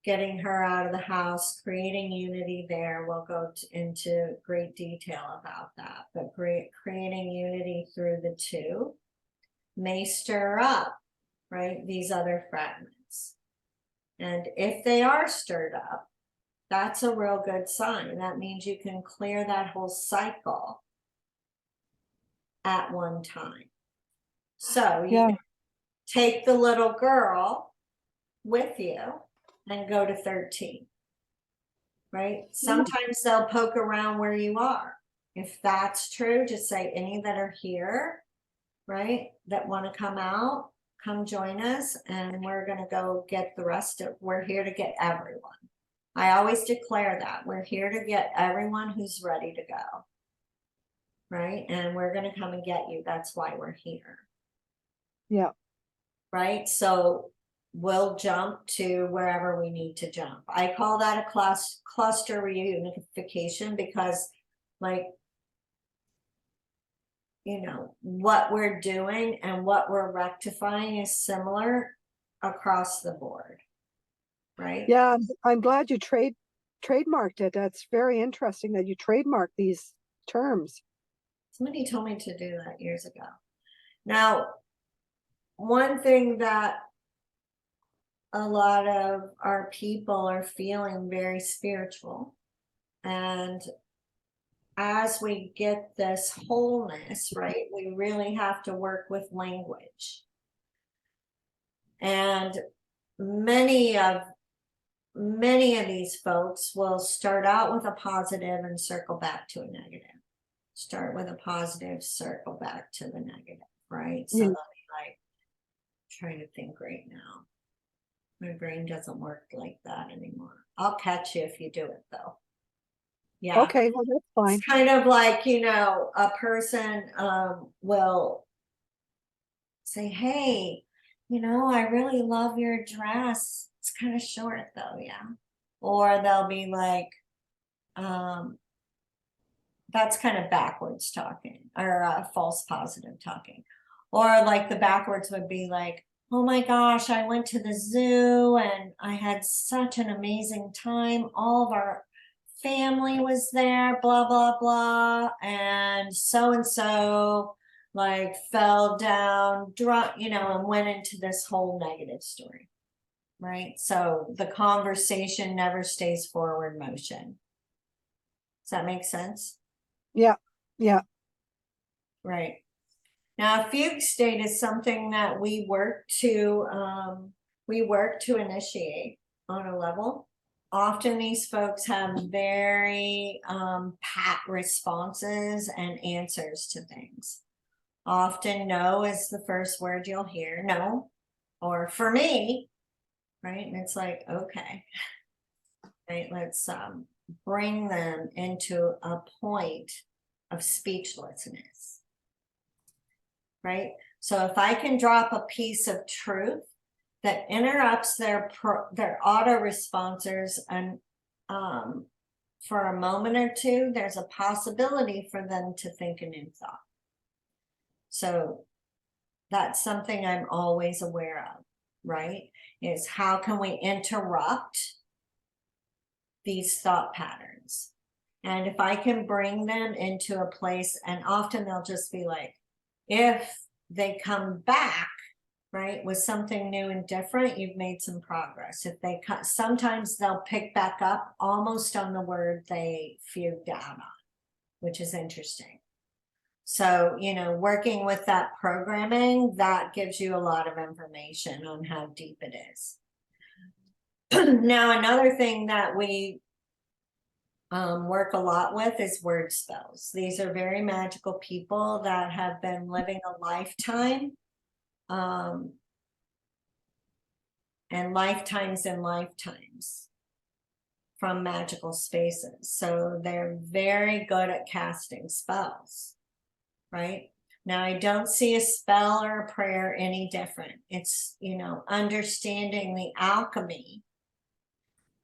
getting her out of the house, creating unity there. We'll go into great detail about that, but creating unity through the two may stir up, right, these other fragments. And if they are stirred up, that's a real good sign. That means you can clear that whole cycle at one time. So you take the little girl with you and go to 13, right? Sometimes they'll poke around where you are. If that's true, just say any that are here, right, that want to come out, come join us, and we're going to go get the rest of, we're here to get everyone. I always declare that we're here to get everyone who's ready to go, right? And we're going to come and get you. That's why we're here. Yeah. Right? So we'll jump to wherever we need to jump. I call that a cluster reunification because, like, what we're doing and what we're rectifying is similar across the board, right? Yeah, I'm glad you trademarked it. That's very interesting that you trademarked these terms. Somebody told me to do that years ago. Now, one thing that a lot of our people are feeling very spiritual, and as we get this wholeness, right, we really have to work with language. And many of these folks will start out with a positive and circle back to a negative. Start with a positive, circle back to the negative, right? So they'll be like, trying to think right now. My brain doesn't work like that anymore. I'll catch you if you do it though. Yeah. Okay, well, that's fine. It's kind of like, a person will say, hey, I really love your dress. It's kind of short though, yeah. Or they'll be like, that's kind of backwards talking, or false positive talking. Or like the backwards would be like, oh my gosh, I went to the zoo and I had such an amazing time. All of our family was there, blah, blah, blah. And so like fell down, drunk, and went into this whole negative story, right? So the conversation never stays forward motion. Does that make sense? Yeah. Yeah. Right. Now, a fugue state is something that we work to initiate on a level. Often these folks have very pat responses and answers to things. Often no is the first word you'll hear, no, or for me, right? And it's like, okay, right, let's bring them into a point of speechlessness. Right? So if I can drop a piece of truth that interrupts their auto responsors and for a moment or two, there's a possibility for them to think a new thought. So that's something I'm always aware of, right? Is how can we interrupt these thought patterns? And if I can bring them into a place, and often they'll just be like, if they come back, right, with something new and different, you've made some progress. If they cut, sometimes they'll pick back up almost on the word they fugued down on, which is interesting. So, you know, working with that programming, that gives you a lot of information on how deep it is. Now, another thing that we work a lot with is word spells. These are very magical people that have been living a lifetime and lifetimes and lifetimes from magical spaces. So they're very good at casting spells, right? Now, I don't see a spell or a prayer any different. It's, you know, understanding the alchemy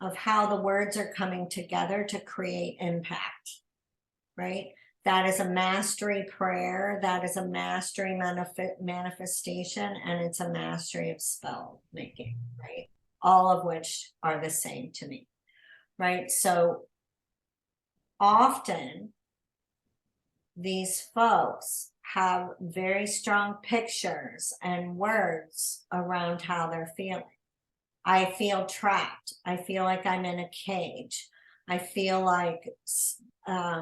of how the words are coming together to create impact, right? That is a mastery prayer. That is a mastery manifestation, and it's a mastery of spell making, right? All of which are the same to me, right? So often these folks have very strong pictures and words around how they're feeling. I feel trapped. I feel like I'm in a cage. I feel like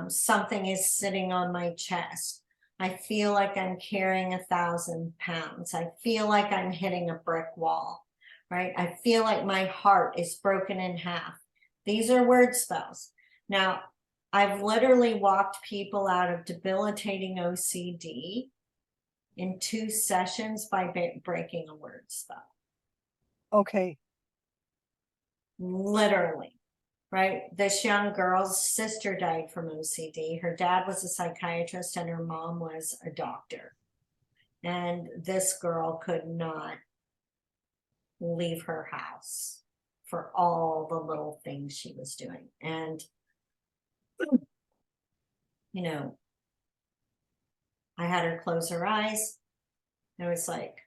something is sitting on my chest. I feel like I'm carrying 1,000 pounds. I feel like I'm hitting a brick wall, right? I feel like my heart is broken in half. These are word spells. Now, I've literally walked people out of debilitating OCD in 2 sessions by breaking a word spell. Okay. Literally, right? This young girl's sister died from OCD. Her dad was a psychiatrist and her mom was a doctor. And this girl could not leave her house for all the little things she was doing. And, you know, I had her close her eyes. I was like,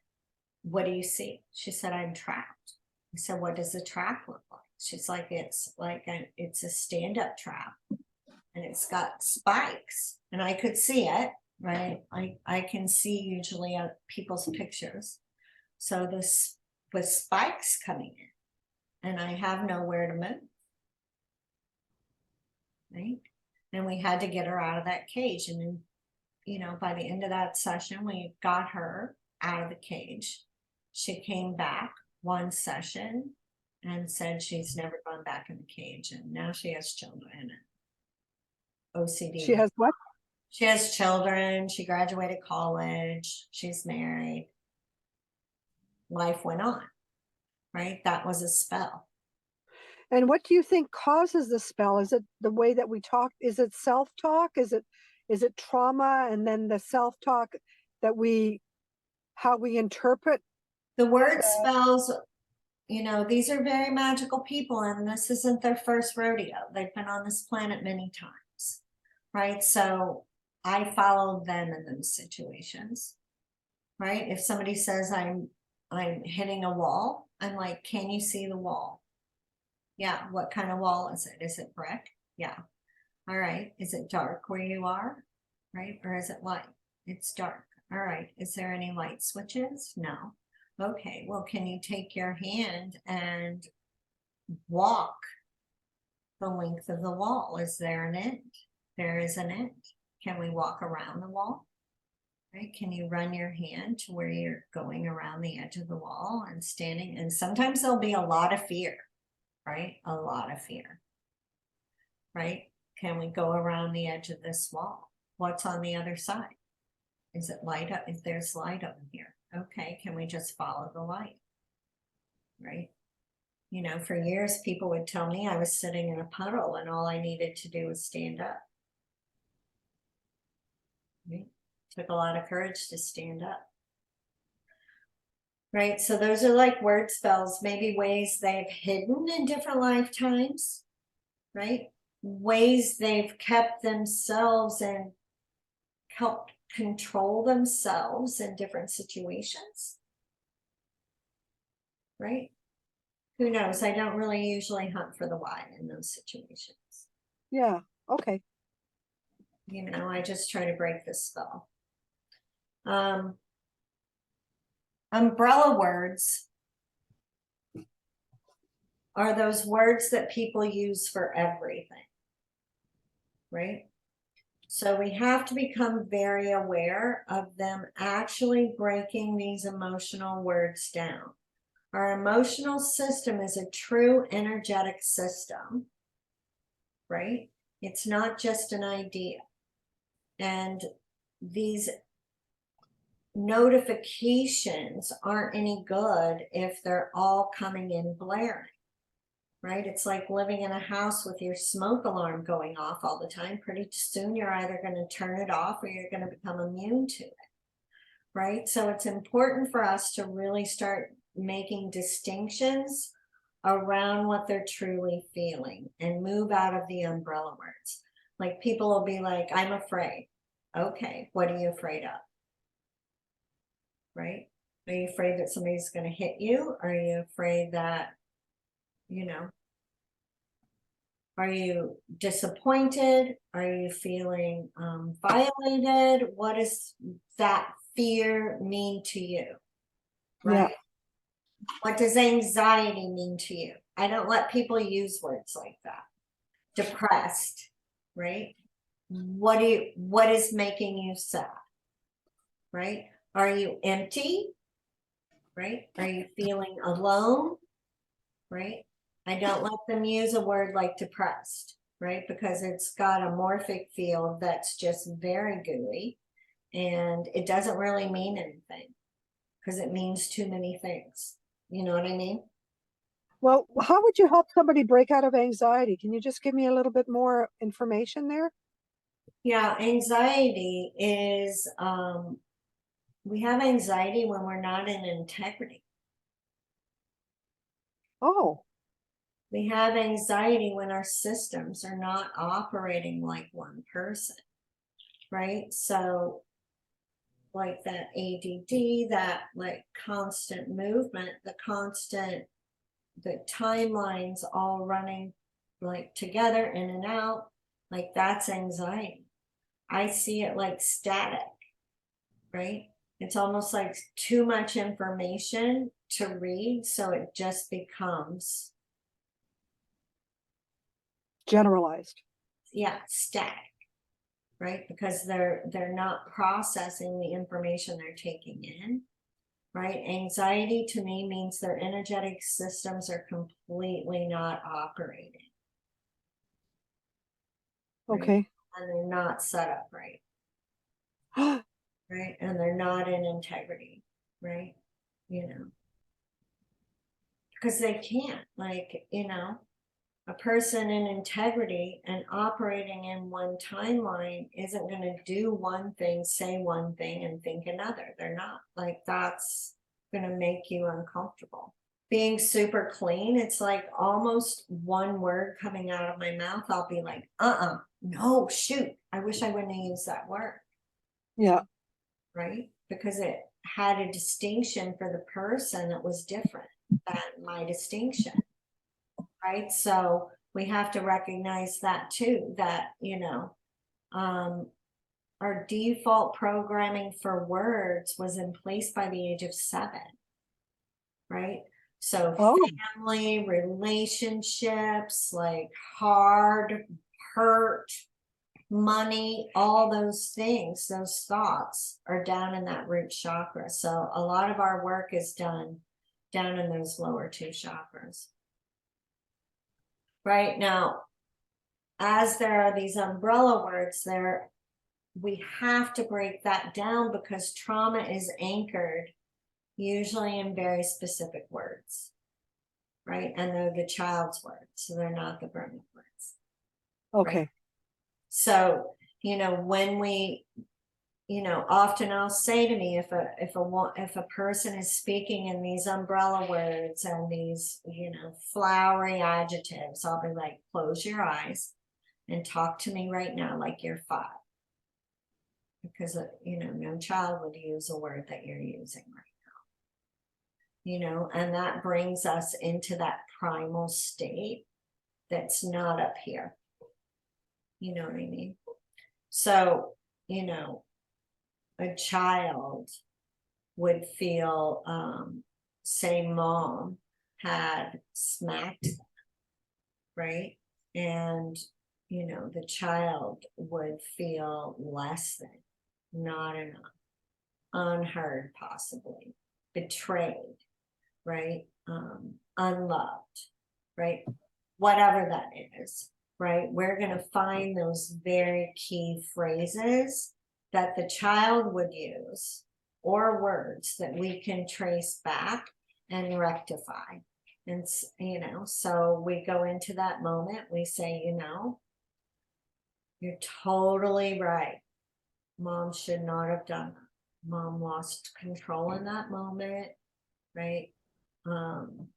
what do you see? She said, I'm trapped. I said, what does a trap look like? She's like, it's a stand-up trap and it's got spikes. And I could see it, right? I can see usually people's pictures. So this with spikes coming in and I have nowhere to move, right? And we had to get her out of that cage. And then, you know, by the end of that session, we got her out of the cage. She came back 1 session and said she's never gone back in the cage. And now she has children in it. OCD. She has what? She has children. She graduated college. She's married. Life went on, right? That was a spell. And what do you think causes the spell? Is it the way that we talk? Is it self-talk? Is it trauma? And then the self-talk that how we interpret? The word spells, you know, these are very magical people and this isn't their first rodeo. They've been on this planet many times, right? So I followed them in those situations, right? If somebody says I'm hitting a wall, I'm like, can you see the wall? Yeah. What kind of wall is it? Is it brick? Yeah. All right. Is it dark where you are? Right? Or is it light? It's dark. All right. Is there any light switches? No. Okay. Well, can you take your hand and walk the length of the wall? Is there an end? There is an end. Can we walk around the wall? Right? Can you run your hand to where you're going around the edge of the wall and standing? And sometimes there'll be a lot of fear, right? A lot of fear, right? Can we go around the edge of this wall? What's on the other side? Is it light up? If there's light over here, okay, can we just follow the light, right? You know, for years, people would tell me I was sitting in a puddle and all I needed to do was stand up. Right? Took a lot of courage to stand up. right? So those are like word spells, maybe ways they've hidden in different lifetimes, right? Ways they've kept themselves and helped control themselves in different situations, right? Who knows? I don't really usually hunt for the why in those situations. Yeah. Okay. You know, I just try to break this spell. Umbrella words are those words that people use for everything, right? So we have to become very aware of them actually breaking these emotional words down. Our emotional system is a true energetic system, right? It's not just an idea. And these notifications aren't any good if they're all coming in blaring, right? It's like living in a house with your smoke alarm going off all the time. Pretty soon you're either going to turn it off or you're going to become immune to it, right? So it's important for us to really start making distinctions around what they're truly feeling and move out of the umbrella words. Like people will be like, I'm afraid. Okay, what are you afraid of? Right? Are you afraid that somebody's going to hit you? Are you afraid that, you know, are you disappointed? Are you feeling violated? What does that fear mean to you? Right? Yeah. What does anxiety mean to you? I don't let people use words like that. Depressed, right? What is making you sad? Right? Are you empty? Right? Are you feeling alone? Right? I don't let them use a word like depressed, right? Because it's got a morphic field that's just very gooey and it doesn't really mean anything because it means too many things. You know what I mean? Well, how would you help somebody break out of anxiety? Can you just give me a little bit more information there? Yeah, anxiety is, we have anxiety when we're not in integrity. Oh, We have anxiety when our systems are not operating like one person, right? So like that ADD, that like constant movement, the timelines all running like together in and out, like that's anxiety. I see it like static, right? It's almost like too much information to read, so it just becomes, generalized. yeah, static, right? Because they're not processing the information they're taking in, right? Anxiety to me means their energetic systems are completely not operating, right? Okay. And they're not set up right, right? And they're not in integrity, right? You know, because they can't, like, you know, a person in integrity and operating in one timeline isn't going to do one thing, say one thing, and think another. They're not. Like, that's going to make you uncomfortable. Being super clean, it's like almost one word coming out of my mouth, I'll be like, no, shoot, I wish I wouldn't have used that word, Yeah. right? Because it had a distinction for the person that was different than my distinction, right? So we have to recognize that too, that, you know, our default programming for words was in place by the age of 7, right? So Oh, family, relationships, like hard, hurt, money, all those things, those thoughts are down in that root chakra. So a lot of our work is done down in those lower 2 chakras. Right now, as there are these umbrella words there, we have to break that down because trauma is anchored usually in very specific words, right? And they're the child's words, so they're not the grown-up words. okay. Right? So, you know, when we you know, often I'll say to me, if a person is speaking in these umbrella words and these, you know, flowery adjectives, I'll be like, close your eyes and talk to me right now like you're 5. Because, you know, no child would use a word that you're using right now. You know, and that brings us into that primal state that's not up here. You know what I mean? So, you know, a child would feel, say mom had smacked them, right? And, you know, the child would feel less than, not enough, unheard, possibly, betrayed, right? Unloved, right? Whatever that is, right? We're going to find those very key phrases that the child would use, or words that we can trace back and rectify. And, you know, so we go into that moment, we say, you know, you're totally right. Mom should not have done that. Mom lost control in that moment, right? Mom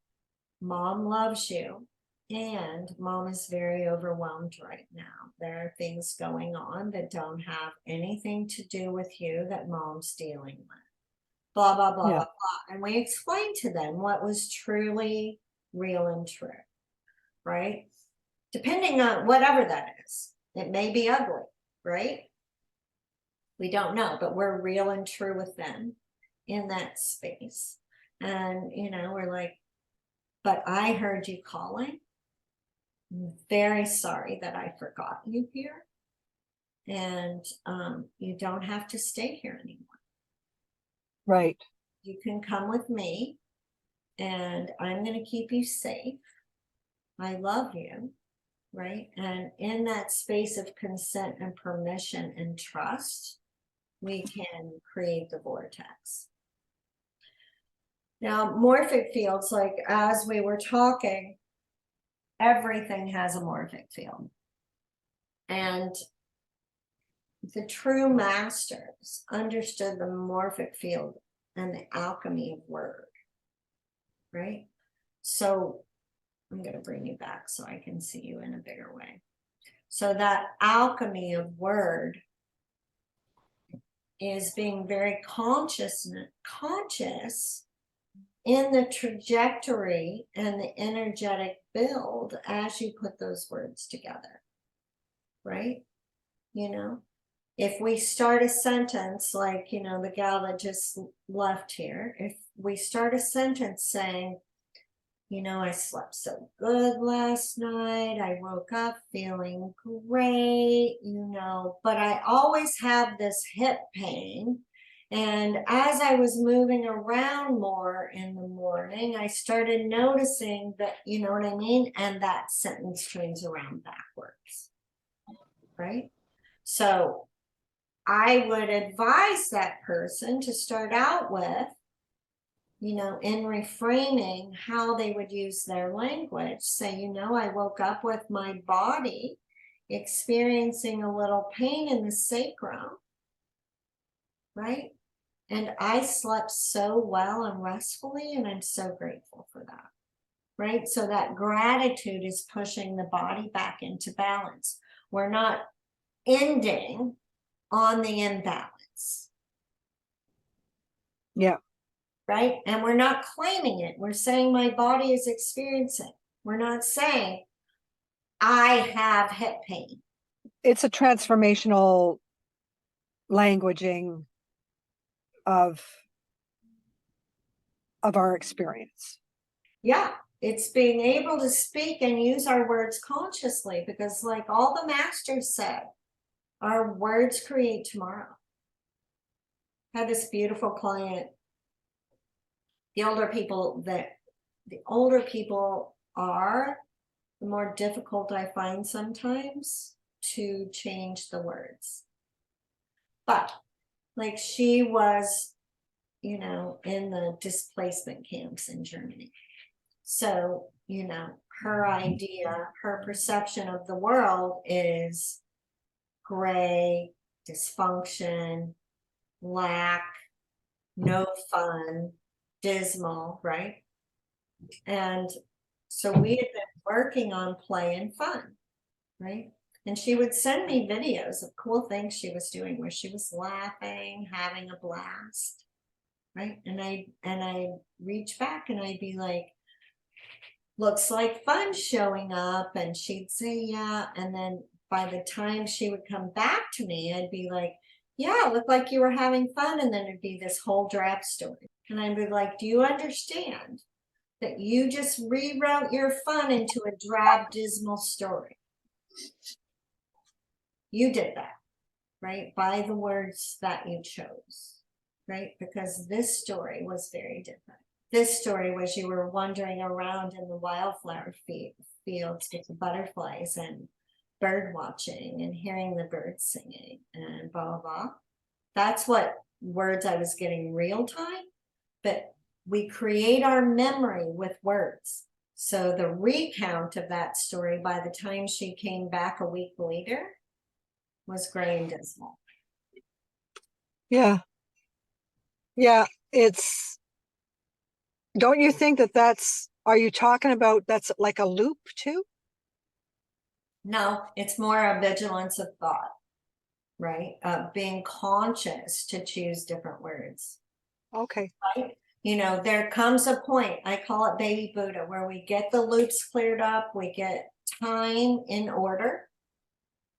loves you. And mom is very overwhelmed right now. There are things going on that don't have anything to do with you that mom's dealing with. Blah, blah, blah, Yeah. blah, blah. And we explain to them what was truly real and true, right? Depending on whatever that is. It may be ugly, right? We don't know, but we're real and true with them in that space. And, you know, we're like, but I heard you calling. I'm very sorry that I forgot you here. And you don't have to stay here anymore. Right. You can come with me and I'm going to keep you safe. I love you, right? And in that space of consent and permission and trust, we can create the vortex. Now, morphic fields, like as we were talking, everything has a morphic field. And the true masters understood the morphic field and the alchemy of word, right? So I'm going to bring you back so I can see you in a bigger way. So that alchemy of word is being very conscious in the trajectory and the energetic build as you put those words together, right? You know, if we start a sentence like, you know, the gal that just left here, if we start a sentence saying, you know, I slept so good last night, I woke up feeling great, you know, but I always have this hip pain. And as I was moving around more in the morning, I started noticing that, you know what I mean? And that sentence turns around backwards, right? So I would advise that person to start out with, you know, in reframing how they would use their language. Say, you know, I woke up with my body experiencing a little pain in the sacrum, right? And I slept so well and restfully, and I'm so grateful for that, right? So that gratitude is pushing the body back into balance. We're not ending on the imbalance. Yeah. Right? And we're not claiming it. We're saying my body is experiencing. We're not saying I have hip pain. It's a transformational languaging of our experience. Yeah, it's being able to speak and use our words consciously, because like all the masters said, our words create tomorrow. I had this beautiful client. The older people are, the more difficult I find sometimes to change the words. But like she was, you know, in the displacement camps in Germany. So, you know, her idea, her perception of the world is gray, dysfunction, lack, no fun, dismal, right? And so we had been working on play and fun, right? And she would send me videos of cool things she was doing where she was laughing, having a blast, right? And I reach back and I'd be like, looks like fun showing up. And she'd say, yeah. And then by the time she would come back to me, I'd be like, yeah, it looked like you were having fun. And then it'd be this whole drab story. And I'd be like, do you understand that you just rewrote your fun into a drab, dismal story? You did that, right? By the words that you chose, right? Because this story was very different. This story was you were wandering around in the wildflower fields with the butterflies and bird watching and hearing the birds singing and blah, blah, blah. That's what words I was getting real time, but we create our memory with words. So the recount of that story, by the time she came back a week later, was gray and dismal. Yeah. Yeah. Don't you think are you talking about that's like a loop too? No, it's more a vigilance of thought, right? Being conscious to choose different words. Okay. Right? You know, there comes a point, I call it baby Buddha, where we get the loops cleared up, we get time in order,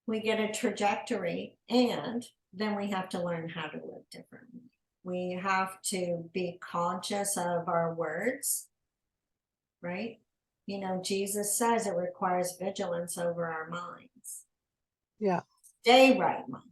we get a trajectory, and then we have to learn how to live differently. We have to be conscious of our words, right? You know, Jesus says it requires vigilance over our minds. Yeah. Stay right mind.